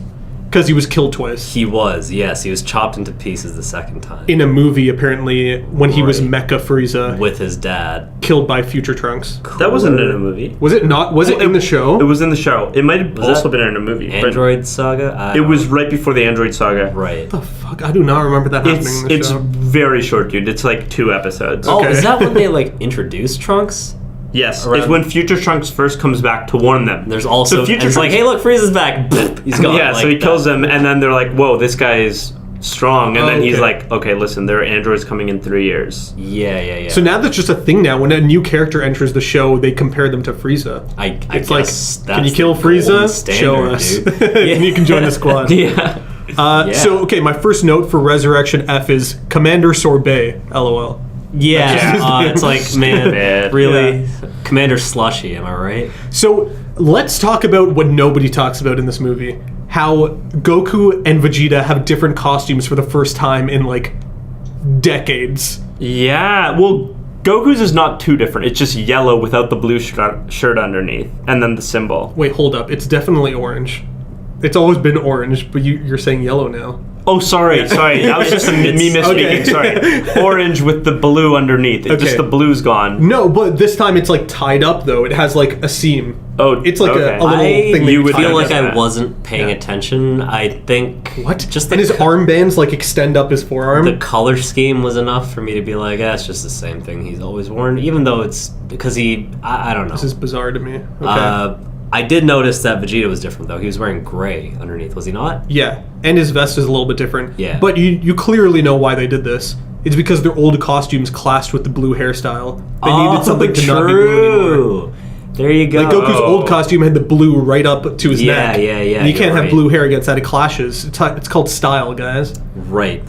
because he was killed twice. He was chopped into pieces the second time. In a movie, apparently, when he was Right. Mecha Frieza, With his dad. killed by future Trunks. That wasn't in a movie. Was it not? Was it in the show? It was in the show. It might have also that been in a movie. but Android Saga? It was right before the Android Saga. Right. the fuck? I do not remember that happening in the It's show. very short, dude. It's like 2 episodes. Oh, Okay. is that when they like introduced Trunks? Yes, Around- it's when Future Trunks first comes back to warn them. There's also So and Future it's like, Trunks- hey, look, Frieza's back. He's gone. Yeah, like so he that. kills them, and then they're like, whoa, this guy is strong. And then he's Okay. like, okay, listen, there are androids coming in 3 years. Yeah. So now that's just a thing now. When a new character enters the show, they compare them to Frieza. I It's guess like, that's can you kill the gold Frieza? standard, Show us. dude. And you can join the squad. Yeah. Yeah. So, okay, my first note for Resurrection F is Commander Sorbet, LOL. Yeah, it's like, man, Bad. really? Commander Slushy, am I right? So, let's talk about what nobody talks about in this movie. How Goku and Vegeta have different costumes for the first time in, like, decades. Yeah, well, Goku's is not too different. It's just yellow without the blue shirt underneath, and then the symbol. Wait, hold up. It's definitely orange. It's always been orange, but you're saying yellow now. Oh, sorry. That was just me misspeaking. Okay. Sorry. Orange with the blue underneath. It's just Okay. the blue's gone. No, but this time it's like tied up though. It has like a seam. Oh, It's like okay. a little I thing that you would tie feel up. like I that. wasn't paying Yeah. attention. I think What? just and his armbands like extend up his forearm. the color scheme was enough for me to be like, it's just the same thing he's always worn, even though it's because I don't know. This is bizarre to me. Okay. I did notice that Vegeta was different though. He was wearing gray underneath, was he not? Yeah, and his vest is a little bit different. Yeah. But you clearly know why they did this. It's because their old costumes clashed with the blue hairstyle. They needed something to not be blue anymore. There you go. Like Goku's old costume had the blue right up to his Yeah, neck. yeah. And you You're can't have right. blue hair against that. It clashes. It's called style, guys. Right.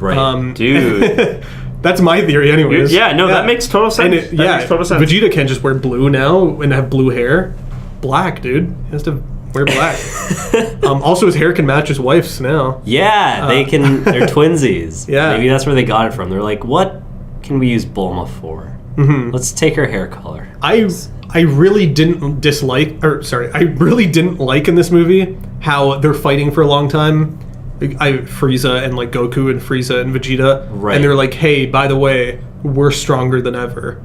Dude. That's my theory, anyways. Yeah, no, that makes total sense. And That makes total sense. Vegeta can't just wear blue now and have blue hair. Black, dude. He has to wear black. Also, his hair can match his wife's now. Yeah, they can. They're twinsies. Yeah. Maybe that's where they got it from. They're like, what can we use Bulma for? Mm-hmm. Let's take her hair color. I really didn't I really didn't like in this movie how they're fighting for a long time. Frieza and like Goku and Frieza and Vegeta. Right. And they're like, hey, by the way, we're stronger than ever.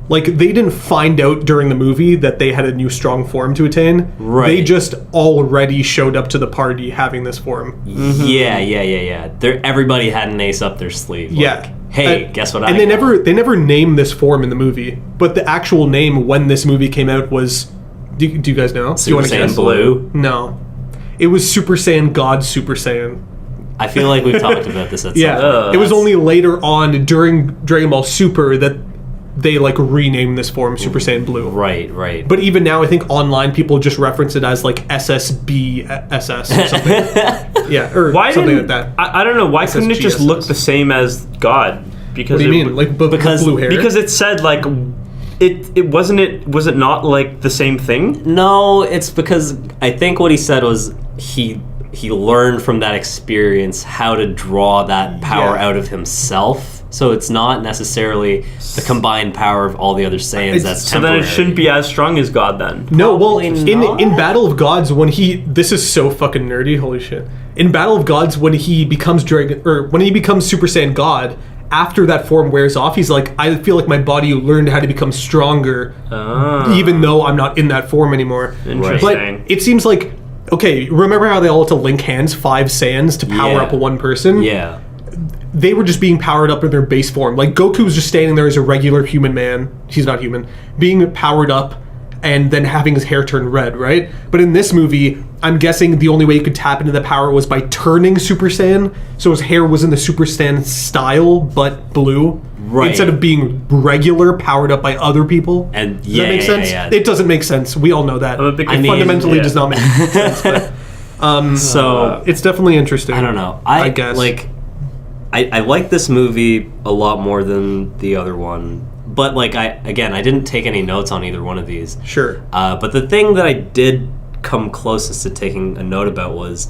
Like, they didn't find out during the movie that they had a new strong form to attain. Right. They just already showed up to the party having this form. Yeah. Everybody had an ace up their sleeve. Like, Yeah. Hey, And- guess what? And they never name this form in the movie, but the actual name when this movie came out was. Do you guys know? Do you Super wanna Saiyan guess? Blue. No, it was Super Saiyan God Super Saiyan. I feel like we've talked about this at Yeah, some point. it was only later on during Dragon Ball Super that they like renamed this form Super Saiyan Blue. Right. But even now, I think online people just reference it as like SSBSS or something. Yeah, or Why something didn't, like that. I don't know. Why couldn't it just look SSGSS. the same as God? Because What do you mean? Like because- blue hair? Because it said like it wasn't it was it not like the same thing? No, it's because I think what he said was he learned from that experience how to draw that power Yeah. out of himself. So it's not necessarily the combined power of all the other Saiyans that's So then temporary. it shouldn't be as strong as God then. No, well, Probably not. in Battle of Gods, when this is so fucking nerdy, holy shit. In Battle of Gods, when he becomes when he becomes Super Saiyan God, after that form wears off, he's like, I feel like my body learned how to become stronger, even though I'm not in that form anymore. Interesting. But it seems like, okay, remember how they all had to link hands, 5 Saiyans, to power up one person? Yeah. They were just being powered up in their base form. Like, Goku was just standing there as a regular human man. He's not human. Being powered up and then having his hair turn red, right? But in this movie, I'm guessing the only way you could tap into the power was by turning Super Saiyan. So his hair was in the Super Saiyan style, but blue. Right. Instead of being regular, powered up by other people. And Does that make sense? yeah. It doesn't make sense. We all know that. It fundamentally does not make sense. But, So it's definitely interesting. I don't know. I guess. Like, I like this movie a lot more than the other one. But, like, I didn't take any notes on either one of these. Sure. But the thing that I did come closest to taking a note about was,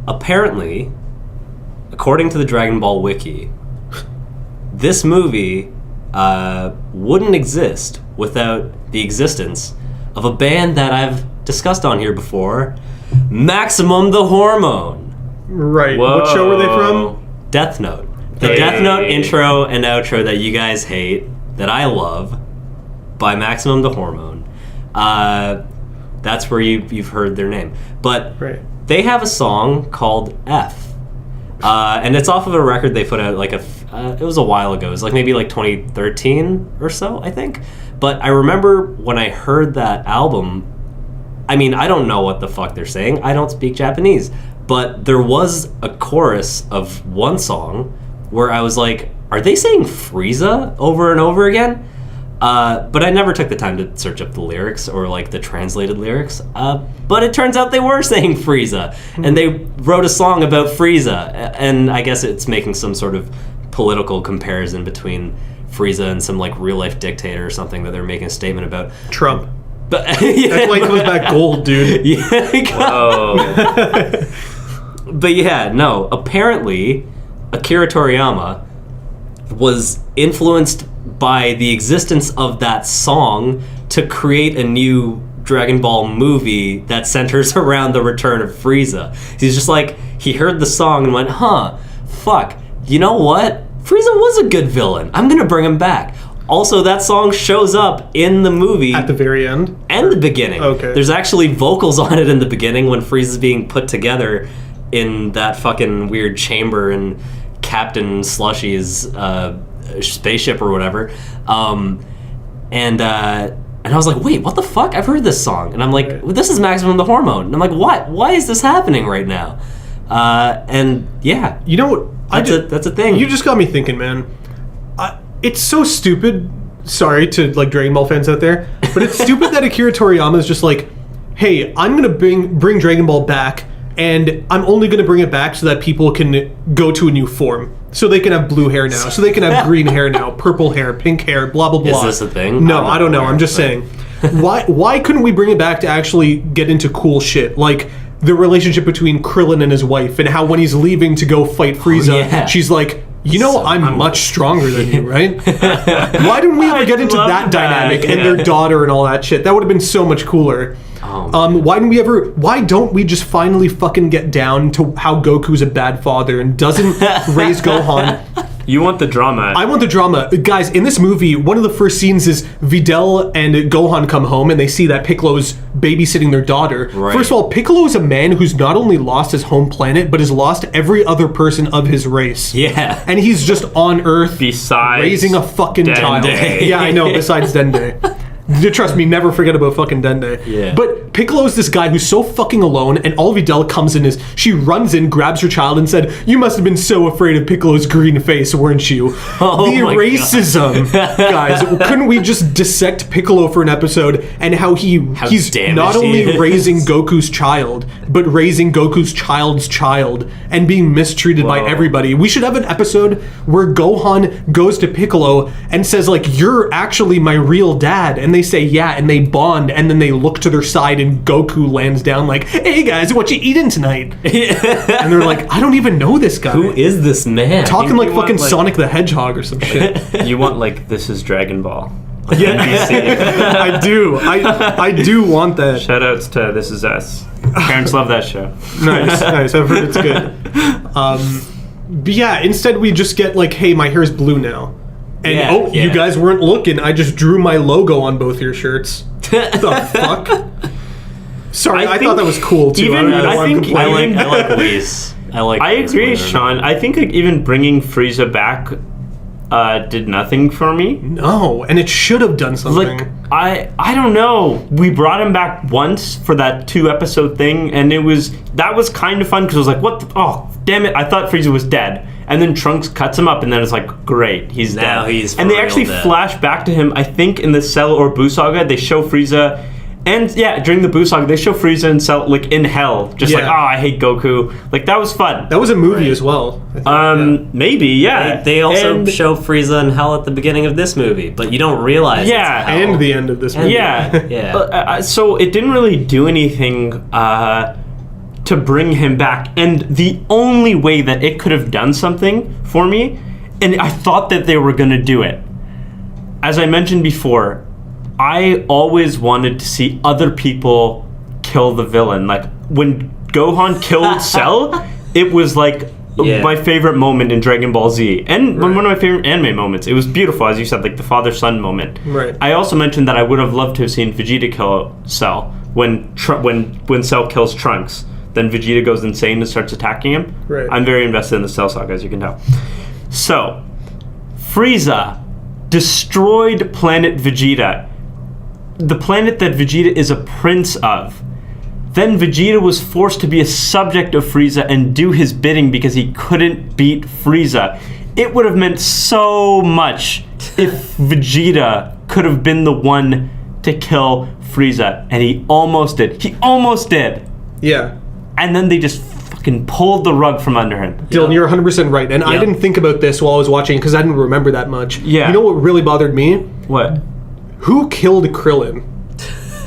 apparently, according to the Dragon Ball Wiki, this movie wouldn't exist without the existence of a band that I've discussed on here before, Maximum the Hormone. Right. Whoa. What show were they from? Death Note. The Hey. Death Note intro and outro that you guys hate, that I love, by Maximum the Hormone. That's where you've heard their name. But Right. they have a song called F. And it's off of a record they put out it was a while ago. It was maybe 2013 or so, I think. But I remember when I heard that album, I mean, I don't know what the fuck they're saying. I don't speak Japanese. But there was a chorus of one song where I was like, are they saying Frieza over and over again? But I never took the time to search up the lyrics or the translated lyrics. But it turns out they were saying Frieza. And they wrote a song about Frieza. And I guess it's making some sort of political comparison between Frieza and some real life dictator or something that they're making a statement about. Trump. But That's why he comes back gold, dude. Yeah. Oh. But yeah, no. Apparently, Akira Toriyama was influenced by the existence of that song to create a new Dragon Ball movie that centers around the return of Frieza. He's just he heard the song and went, fuck, you know what? Frieza was a good villain. I'm gonna bring him back. Also, that song shows up in the movie At the very end? and the beginning. Okay. There's actually vocals on it in the beginning when Frieza's being put together in that fucking weird chamber in Captain Slushy's spaceship or whatever. And I was like, wait, what the fuck? I've heard this song. And I'm like, well, this is Maximum the Hormone. And I'm like, what? Why is this happening right now? And yeah. You know what? That's a thing. You just got me thinking, man. It's so stupid. Sorry to Dragon Ball fans out there, but it's stupid that Akira Toriyama is just hey, I'm gonna bring Dragon Ball back, and I'm only gonna bring it back so that people can go to a new form. So they can have blue hair now. So they can have green hair now, purple hair, pink hair, blah blah blah. Is this a thing? No, I don't know. I'm just saying. Why couldn't we bring it back to actually get into cool shit like the relationship between Krillin and his wife, and how when he's leaving to go fight Frieza, she's like, I'm much stronger than you, right? Why didn't we ever get into that dynamic and their daughter and all that shit? That would have been so much cooler. Why don't we just finally fucking get down to how Goku's a bad father and doesn't raise Gohan? You want the drama. I want the drama. Guys, in this movie, one of the first scenes is Videl and Gohan come home and they see that Piccolo's babysitting their daughter. Right. First of all, Piccolo is a man who's not only lost his home planet, but has lost every other person of his race. Yeah. And he's just on Earth Besides raising a fucking child. Dende. Yeah, I know, besides Dende. Trust me, never forget about fucking Dende. Yeah. But Piccolo's this guy who's so fucking alone, and all Videl comes in she runs in, grabs her child, and said, "You must have been so afraid of Piccolo's green face, weren't you?" Oh the my racism, guys. Couldn't we just dissect Piccolo for an episode and how he's damaged not he only is. raising Goku's child, but raising Goku's child's child and being mistreated by everybody? We should have an episode where Gohan goes to Piccolo and says, "You're actually my real dad," and they say yeah, and they bond, and then they look to their side, and Goku lands down like, "Hey guys, what you eating tonight?" And they're like, "I don't even know this guy. Who is this man?" Talking like fucking Sonic the Hedgehog or some shit." You want like This Is Dragon Ball. Yeah, I do. I do want that. Shoutouts to This Is Us. Parents love that show. Nice. I've heard it's good. But yeah, instead we just get like, "Hey, my hair's blue now." And you guys weren't looking. I just drew my logo on both your shirts. What the fuck? Sorry, I thought that was cool too. I like Whis. I agree, Sean. I think like, even bringing Frieza back did nothing for me. No, and it should have done something. Like I don't know. We brought him back once for that 2-episode thing, and that was kind of fun because I was like, what? Oh, damn it! I thought Frieza was dead, and then Trunks cuts him up, and then it's like, great, he's now dead. And they actually flash back to him. I think in the Cell or Buu saga, they show Frieza. And yeah, during the Buu saga, they show Frieza and Cell like in hell, just like, I hate Goku. Like that was fun. That was a movie as well. I think, maybe, yeah. They also show Frieza in hell at the beginning of this movie, but you don't realize. Yeah, it's hell. and the end of this movie. Yeah. So it didn't really do anything to bring him back. And the only way that it could have done something for me, and I thought that they were going to do it, as I mentioned before, I always wanted to see other people kill the villain. Like, when Gohan killed Cell, it was like my favorite moment in Dragon Ball Z. And one of my favorite anime moments. It was beautiful, as you said, like the father-son moment. Right. I also mentioned that I would have loved to have seen Vegeta kill Cell when Cell kills Trunks. Then Vegeta goes insane and starts attacking him. Right. I'm very invested in the Cell saga, as you can tell. So, Frieza destroyed planet Vegeta, the planet that Vegeta is a prince of. Then Vegeta was forced to be a subject of Frieza and do his bidding because he couldn't beat Frieza. It would have meant so much if Vegeta could have been the one to kill Frieza, and he almost did. Yeah. And then they just fucking pulled the rug from under him. Dylan, you're 100% right. And I didn't think about this while I was watching because I didn't remember that much. Yeah. You know what really bothered me? What? Who killed Krillin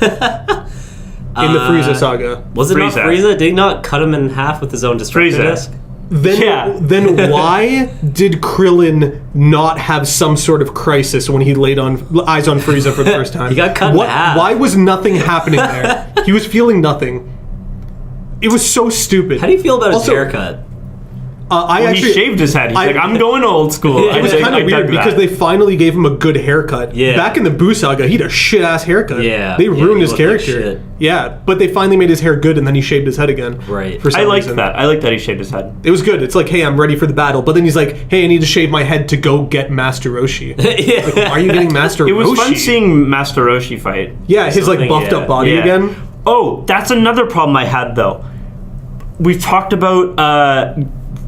in the Frieza saga? Was it not Frieza? Did he not cut him in half with his own destructor disc? Then why did Krillin not have some sort of crisis when he laid eyes on Frieza for the first time? He got cut in half. Why was nothing happening there? He was feeling nothing. It was so stupid. How do you feel about his haircut? He shaved his head. He's like, I'm going old school. It was kind of weird because they finally gave him a good haircut. Yeah. Back in the Buu saga, he had a shit-ass haircut. Yeah. They ruined his character. Like shit. Yeah, but they finally made his hair good, and then he shaved his head again. Right. For some reason. that. I like that he shaved his head. It was good. It's like, hey, I'm ready for the battle. But then he's like, hey, I need to shave my head to go get Master Roshi. Like, why are you getting Master Roshi? It was fun seeing Master Roshi fight. Yeah, his like buffed up body again. Oh, that's another problem I had though. We've talked about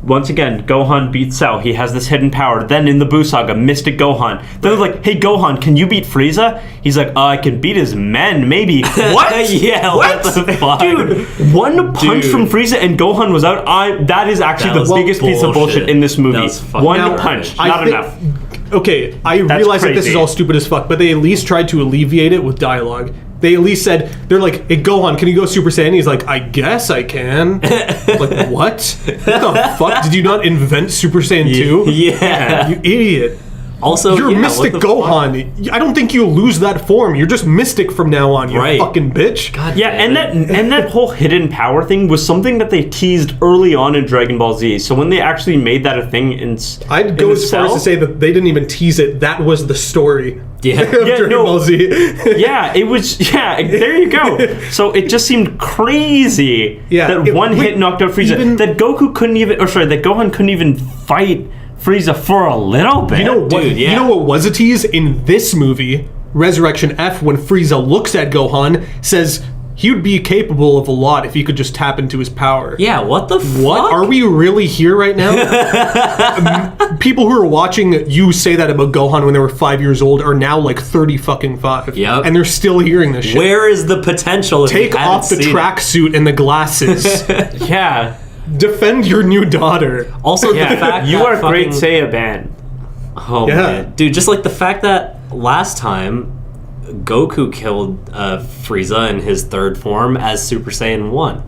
once again, Gohan beats Cell. He has this hidden power. Then in the Buu saga, Mystic Gohan. Then they're like, hey Gohan, can you beat Frieza? He's like, I can beat his men, maybe. What? Yeah, what the fuck? Dude, one punch from Frieza and Gohan was out. That is actually the biggest piece of bullshit in this movie. One punch, not enough. Okay, I realize that this is all stupid as fuck, but they at least tried to alleviate it with dialogue. They at least said, they're like, hey, Gohan, can you go Super Saiyan? He's like, I guess I can. Like, what? What the fuck? Did you not invent Super Saiyan 2? Yeah. You idiot. Also, you're Mystic Gohan. I don't think you lose that form. You're just Mystic from now on, you fucking bitch. God and that whole hidden power thing was something that they teased early on in Dragon Ball Z. So when they actually made that a thing I'd go as far as to say that they didn't even tease it. That was the story. Yeah. Of Dragon Ball Z. It was. Yeah, there you go. So it just seemed crazy that one hit knocked out Frieza. That Gohan couldn't even fight Frieza for a little bit. You know what? Dude, You know what was a tease in this movie, Resurrection F, when Frieza looks at Gohan, says he would be capable of a lot if he could just tap into his power. Yeah, what the fuck? What? Are we really here right now? People who are watching you say that about Gohan when they were 5 years old are now like 30 fucking 5. Yep. And they're still hearing this shit. Where is the potential? Take off the tracksuit and the glasses. Yeah. Defend your new daughter. Also, the fact you that are great Saiyaban. Oh man, dude! Just like the fact that last time Goku killed Frieza in his third form as Super Saiyan 1.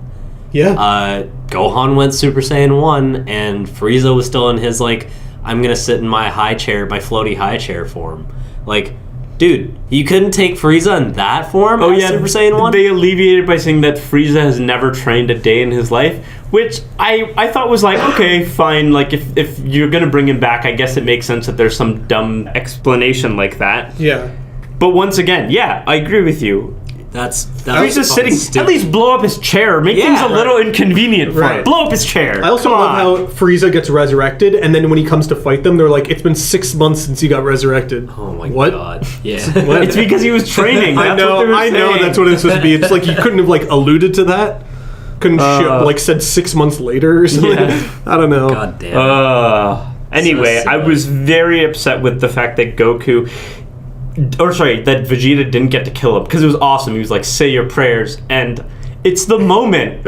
Yeah. Gohan went Super Saiyan 1, and Frieza was still in his, like, I'm gonna sit in my high chair, my floaty high chair form. Like, dude, you couldn't take Frieza in that form as Super Saiyan 1? They alleviated by saying that Frieza has never trained a day in his life, which I thought was like, okay, fine. Like, if you're going to bring him back, I guess it makes sense that there's some dumb explanation like that. Yeah. But once again, yeah, I agree with you. Frieza's sitting. stupid. At least blow up his chair. Make things a little inconvenient for him. Blow up his chair. I also love how Frieza gets resurrected, and then when he comes to fight them, they're like, "It's been 6 months since he got resurrected." Oh my what? God! Yeah, It's because he was training. I know that's what it's supposed to be. It's like you couldn't have like alluded to that. Couldn't like said 6 months later or something. Yeah. I don't know. God damn. Anyway, So I was very upset with the fact that that Vegeta didn't get to kill him, because it was awesome. He was like, say your prayers, and it's the moment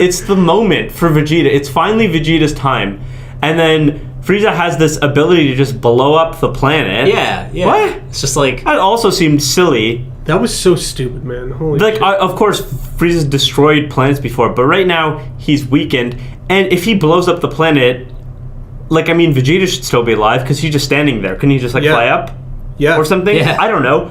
for Vegeta. It's finally Vegeta's time, and then Frieza has this ability to just blow up the planet. Yeah. What? It's just like, That also seemed silly. That was so stupid, man. Holy Like, shit. of course, Frieza's destroyed planets before, but right now he's weakened, and if he blows up the planet, like, I mean, Vegeta should still be alive because he's just standing there. Couldn't he just fly up? Yeah. Or something? Yeah. I don't know.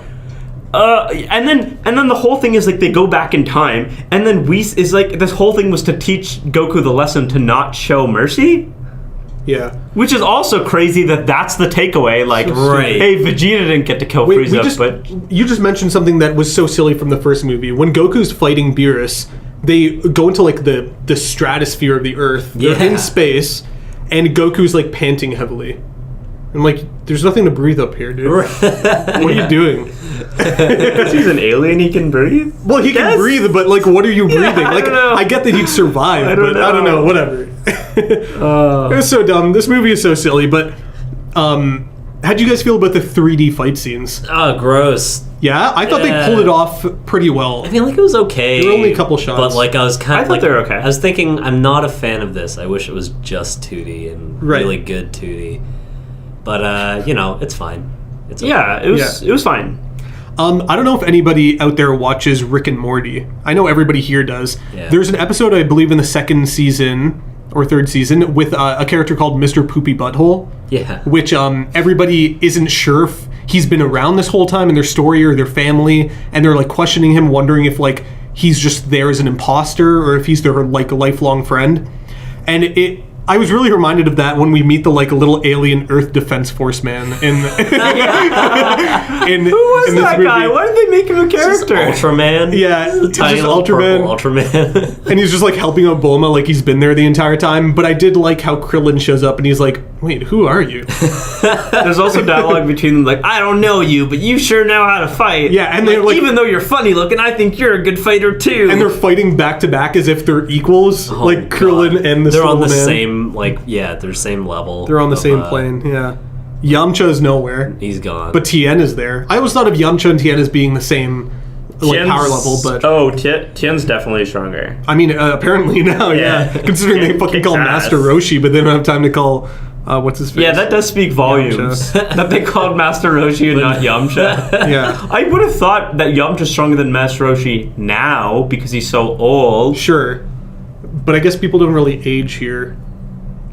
And then the whole thing is like they go back in time, and then Whis is like, this whole thing was to teach Goku the lesson to not show mercy, Yeah. which is also crazy that that's the takeaway. Like, Right. hey, Vegeta didn't get to kill Frieza, but you just mentioned something that was so silly from the first movie. When Goku's fighting Beerus, they go into like the stratosphere of the Earth. They're in space, and Goku's like panting heavily. I'm like, there's nothing to breathe up here, dude. What are you doing? because he's an alien, he can breathe. Well, he can breathe, but like, what are you breathing? I Like, don't know. I get that he'd survive, I don't know. Whatever. It was so dumb. This movie is so silly. But how'd you guys feel about the 3D fight scenes? oh, gross. Yeah, I thought they pulled it off pretty well. I mean, like, it was okay. There were only a couple shots. But, like, I was kind of thought like, they were okay. I was thinking, I'm not a fan of this. I wish it was just 2D and really good 2D. But, it's fine. It's okay. Yeah, it was fine. I don't know if anybody out there watches Rick and Morty. I know everybody here does. Yeah. There's an episode, I believe, in the second season or third season with a character called Mr. Poopy Butthole. Yeah. Which everybody isn't sure if he's been around this whole time in their story or their family, and they're like questioning him, wondering if like he's just there as an imposter or if he's their like lifelong friend. And I was really reminded of that when we meet the like little alien Earth Defense Force man in Who was in this that movie. guy? Why did they make him a character? Ultraman. Yeah, The it's tiny just little Ultraman. purple Ultraman. And he's just like helping out Bulma like he's been there the entire time. But I did like how Krillin shows up and he's like, wait, who are you? There's also dialogue between them like, I don't know you, but you sure know how to fight. Yeah, and they're like, even though you're funny looking, I think you're a good fighter too. and they're fighting back to back as if they're equals, like Krillin and this They're on the man. same, they're same level. They're on the of, same plane, yeah. Yamcha's nowhere, He's gone. but Tien is there. I always thought of Yamcha and Tien as being the same like power level, but Tien's definitely stronger. I mean, apparently now, yeah. Considering they fucking kicks call ass. Master Roshi, but they don't have time to call what's his face? Yeah, that does speak volumes. That they called Master Roshi and not Yamcha. Yeah, I would have thought that Yamcha's stronger than Master Roshi now because he's so old. sure. But I guess people don't really age here.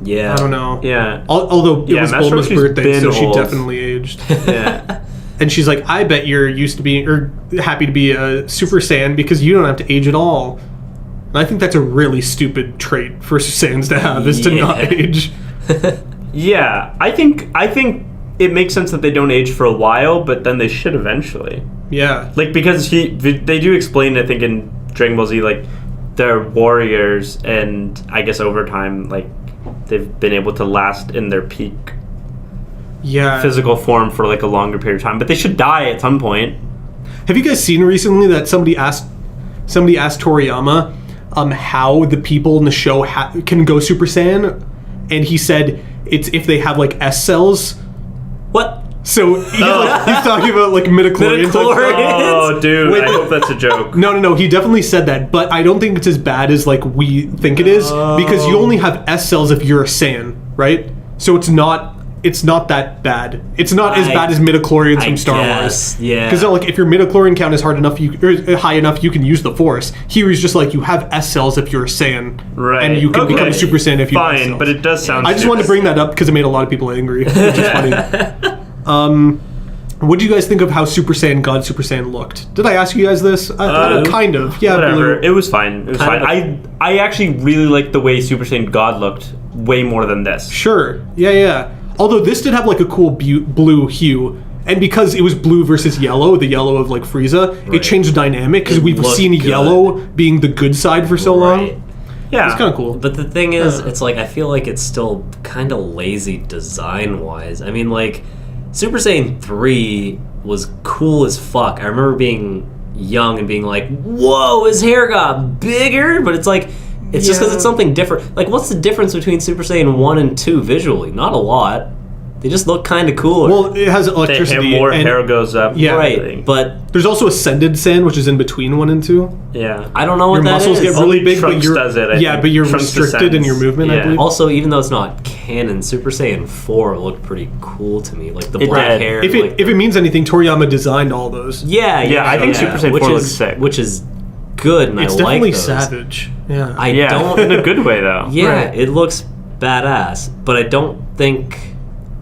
yeah. I don't know. Yeah. Although it was Master Bulma's Roshi's birthday, been so she old. definitely aged. Yeah. And she's like, I bet you're used to being, or happy to be a Super Saiyan because you don't have to age at all. And I think that's a really stupid trait for Saiyans to have, is to not age. Yeah. I think it makes sense that they don't age for a while, but then they should eventually. Yeah. Like, because they do explain, I think, in Dragon Ball Z, like, they're warriors, and I guess over time, like, they've been able to last in their peak Yeah. physical form for, like, a longer period of time. But they should die at some point. Have you guys seen recently that somebody asked Toriyama how the people in the show can go Super Saiyan? And he said it's if they have, like, S cells. What? So he's talking about like midichlorians. Oh, dude, I hope that's a joke. No. He definitely said that, but I don't think it's as bad as like we think it is because you only have S cells if you're a Saiyan, right? So it's not it's not that bad. It's not as bad as midichlorians from Star Wars. Yeah. Because like if your midichlorian count is hard enough, or high enough, you can use the Force. Here he's just like you have S cells if you're a Saiyan, Right. and you can become a Super Saiyan if you have S Fine, cells. but it does sound. I just wanted to bring that up because it made a lot of people angry, which is funny. What do you guys think of how Super Saiyan God Super Saiyan looked? Did I ask you guys this? Kind of. Yeah, Whatever. Blue. It was fine. It was fine. I actually really liked the way Super Saiyan God looked way more than this. Sure. Yeah. Although this did have like a cool blue hue. And because it was blue versus yellow, the yellow of like Frieza, it changed the dynamic because we've seen looked good. yellow being the good side for so long. Yeah. It's kind of cool. But the thing is, it's like I feel like it's still kind of lazy design-wise. I mean, like Super Saiyan 3 was cool as fuck. I remember being young and being like, "Whoa, his hair got bigger!" But it's like, it's just because it's something different. Like, what's the difference between Super Saiyan 1 and 2 visually? Not a lot. They just look kind of cooler. Well, it has electricity. More and hair goes up. Yeah. right, but there's also Ascended Saiyan, which is in between 1 and 2. Yeah. I don't know what Your that muscles is. get really big, Trunks but you're does it, I think. but you're Trunks restricted in descends. your movement. I Yeah. believe. Also, even though it's not canon, Super Saiyan 4 looked pretty cool to me. Like the It black did. hair. If it means anything, Toriyama designed all those. yeah, I think Super Saiyan 4 which looks is sick. Which is good, and It's I definitely like those. savage. Yeah. I Yeah, don't. in a good way though. Yeah, Right. it looks badass, but I don't think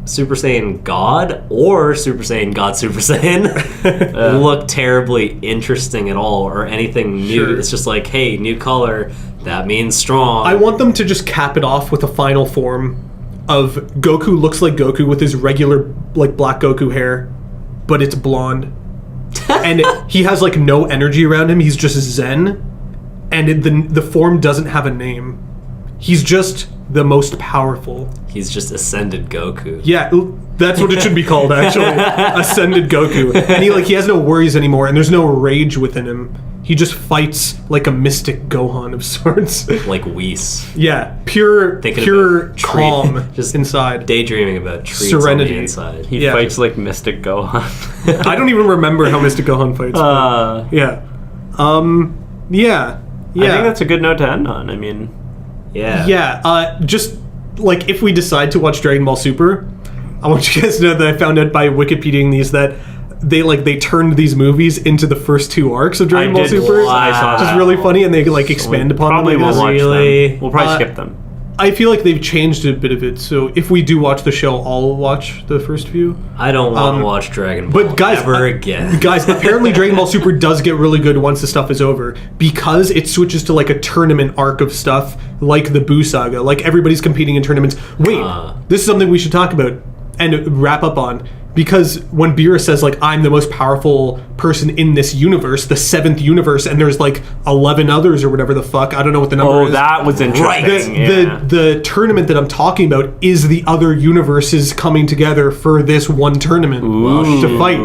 Super Saiyan God or Super Saiyan God Super Saiyan look terribly interesting at all or anything new. Sure. It's just like, hey, new color, that means strong. I want them to just cap it off with a final form of Goku looks like Goku with his regular like black Goku hair, but it's blonde. And he has like no energy around him. He's just Zen. And the form doesn't have a name. He's just the most powerful. He's just ascended Goku. Yeah, that's what it should be called actually. Ascended Goku. And he has no worries anymore and there's no rage within him. He just fights like a mystic Gohan of sorts. Like Whis. Yeah, pure Thinking pure about tree- calm just inside. Daydreaming about treats Serenity. on the inside. He Yeah. fights like Mystic Gohan. I don't even remember how Mystic Gohan fights. but yeah. Yeah. I think that's a good note to end on. I mean, Yeah. Yeah, just like if we decide to watch Dragon Ball Super, I want you guys to know that I found out by Wikipediaing these that they turned these movies into the first 2 arcs of Dragon Ball Super. I saw Which is that. really funny, and they expand upon Probably them. I won't guess. watch Really? them. We'll probably skip them. I feel like they've changed a bit of it, so if we do watch the show, I'll watch the first few. I don't want to watch Dragon Ball But guys, ever again. Guys, apparently Dragon Ball Super does get really good once the stuff is over because it switches to like a tournament arc of stuff, like the Buu Saga. Like everybody's competing in tournaments. Wait, this is something we should talk about and wrap up on. Because when Beerus says like I'm the most powerful person in this universe, the 7th universe, and there's like 11 others or whatever the fuck, I don't know what the number is. Oh, that was interesting. The tournament that I'm talking about is the other universes coming together for this one tournament to fight.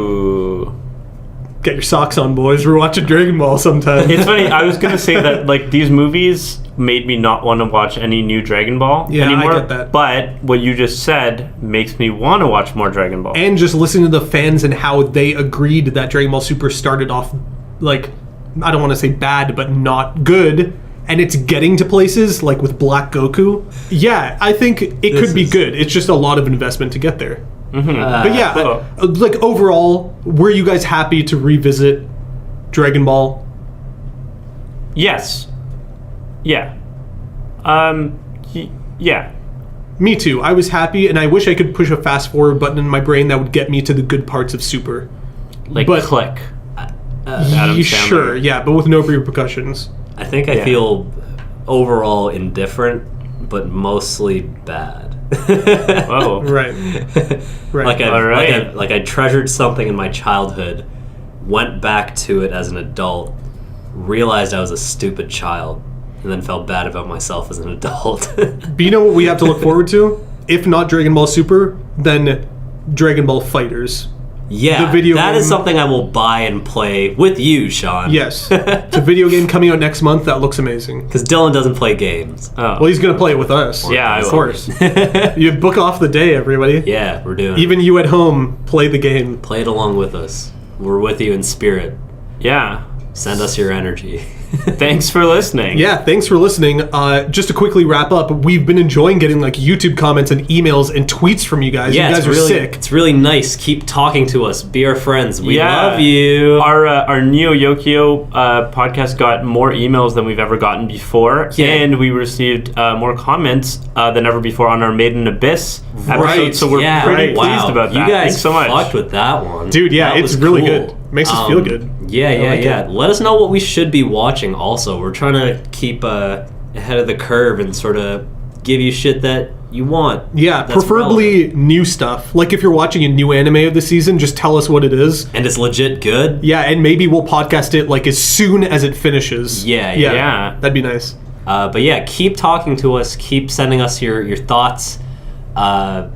Get your socks on, boys. We're watching Dragon Ball sometime. It's funny. I was gonna say that like these movies made me not want to watch any new Dragon Ball anymore. I get that. But what you just said makes me want to watch more Dragon Ball. And just listening to the fans and how they agreed that Dragon Ball Super started off like, I don't want to say bad, but not good. And it's getting to places like with Black Goku. Yeah, I think it could be good. It's just a lot of investment to get there. But yeah, like overall, were you guys happy to revisit Dragon Ball? Yes. Yeah. Yeah. Me too. I was happy, and I wish I could push a fast forward button in my brain that would get me to the good parts of Super. Like But- Click. Adam Sandler. Sure, yeah, but with no repercussions. I think I feel overall indifferent, but mostly bad. Oh. Right. Right. Like I treasured something in my childhood, went back to it as an adult, realized I was a stupid child, and then felt bad about myself as an adult. But you know what we have to look forward to? If not Dragon Ball Super, then Dragon Ball Fighters. Yeah, The video that is game- something I will buy and play with you, Sean. Yes. It's a video game coming out next month that looks amazing. Because Dylan doesn't play games. Oh. Well, he's going to play it with us. Yeah, I of will. course. You book off the day, everybody. Yeah, we're doing Even you at home, play the game. Play it along with us. We're with you in spirit. Yeah. Send us your energy. Thanks for listening. Yeah, thanks for listening. Just to quickly wrap up, we've been enjoying getting like YouTube comments and emails and tweets from you guys. Yeah, you guys it's are really, sick. It's really nice. Keep talking to us. Be our friends. We Yeah. love you. Our Neo Yokio podcast got more emails than we've ever gotten before, Yeah. and we received more comments than ever before on our Made in Abyss episode. Right. So we're pretty pleased about that. You guys Thanks so much. fucked with that one. Dude, yeah, That it's was really cool. good. Makes us feel good. Yeah, like it. Let us know what we should be watching also. We're trying to keep ahead of the curve and sort of give you shit that you want. Yeah, that's preferably relevant. new stuff. Like if you're watching a new anime of the season, just tell us what it is. And it's legit good. Yeah, and maybe we'll podcast it like as soon as it finishes. Yeah. That'd be nice. But yeah, keep talking to us. Keep sending us your thoughts,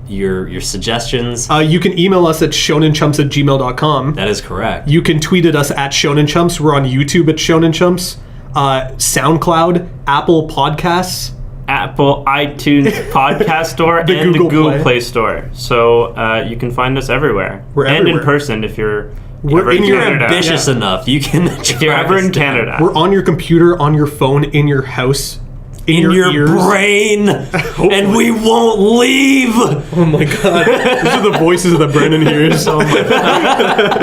your suggestions. You can email us at shonenchumps@gmail.com. That is correct. You can tweet at us at Shonen Chumps. We're on YouTube at Shonen Chumps. SoundCloud, Apple Podcasts. Apple iTunes podcast store The and Google the Google Play. Play store. So you can find us everywhere. We're and everywhere. in person if you're We're ever in your Canada. Ambitious enough. You can. If you're ever in Canada. We're on your computer, on your phone, in your house, in in your ears. brain, and we won't leave. Oh my god. These are the voices that Brennan hears. Oh my god.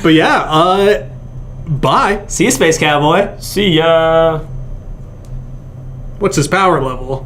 But yeah, bye. See you, Space Cowboy. See ya. What's his power level?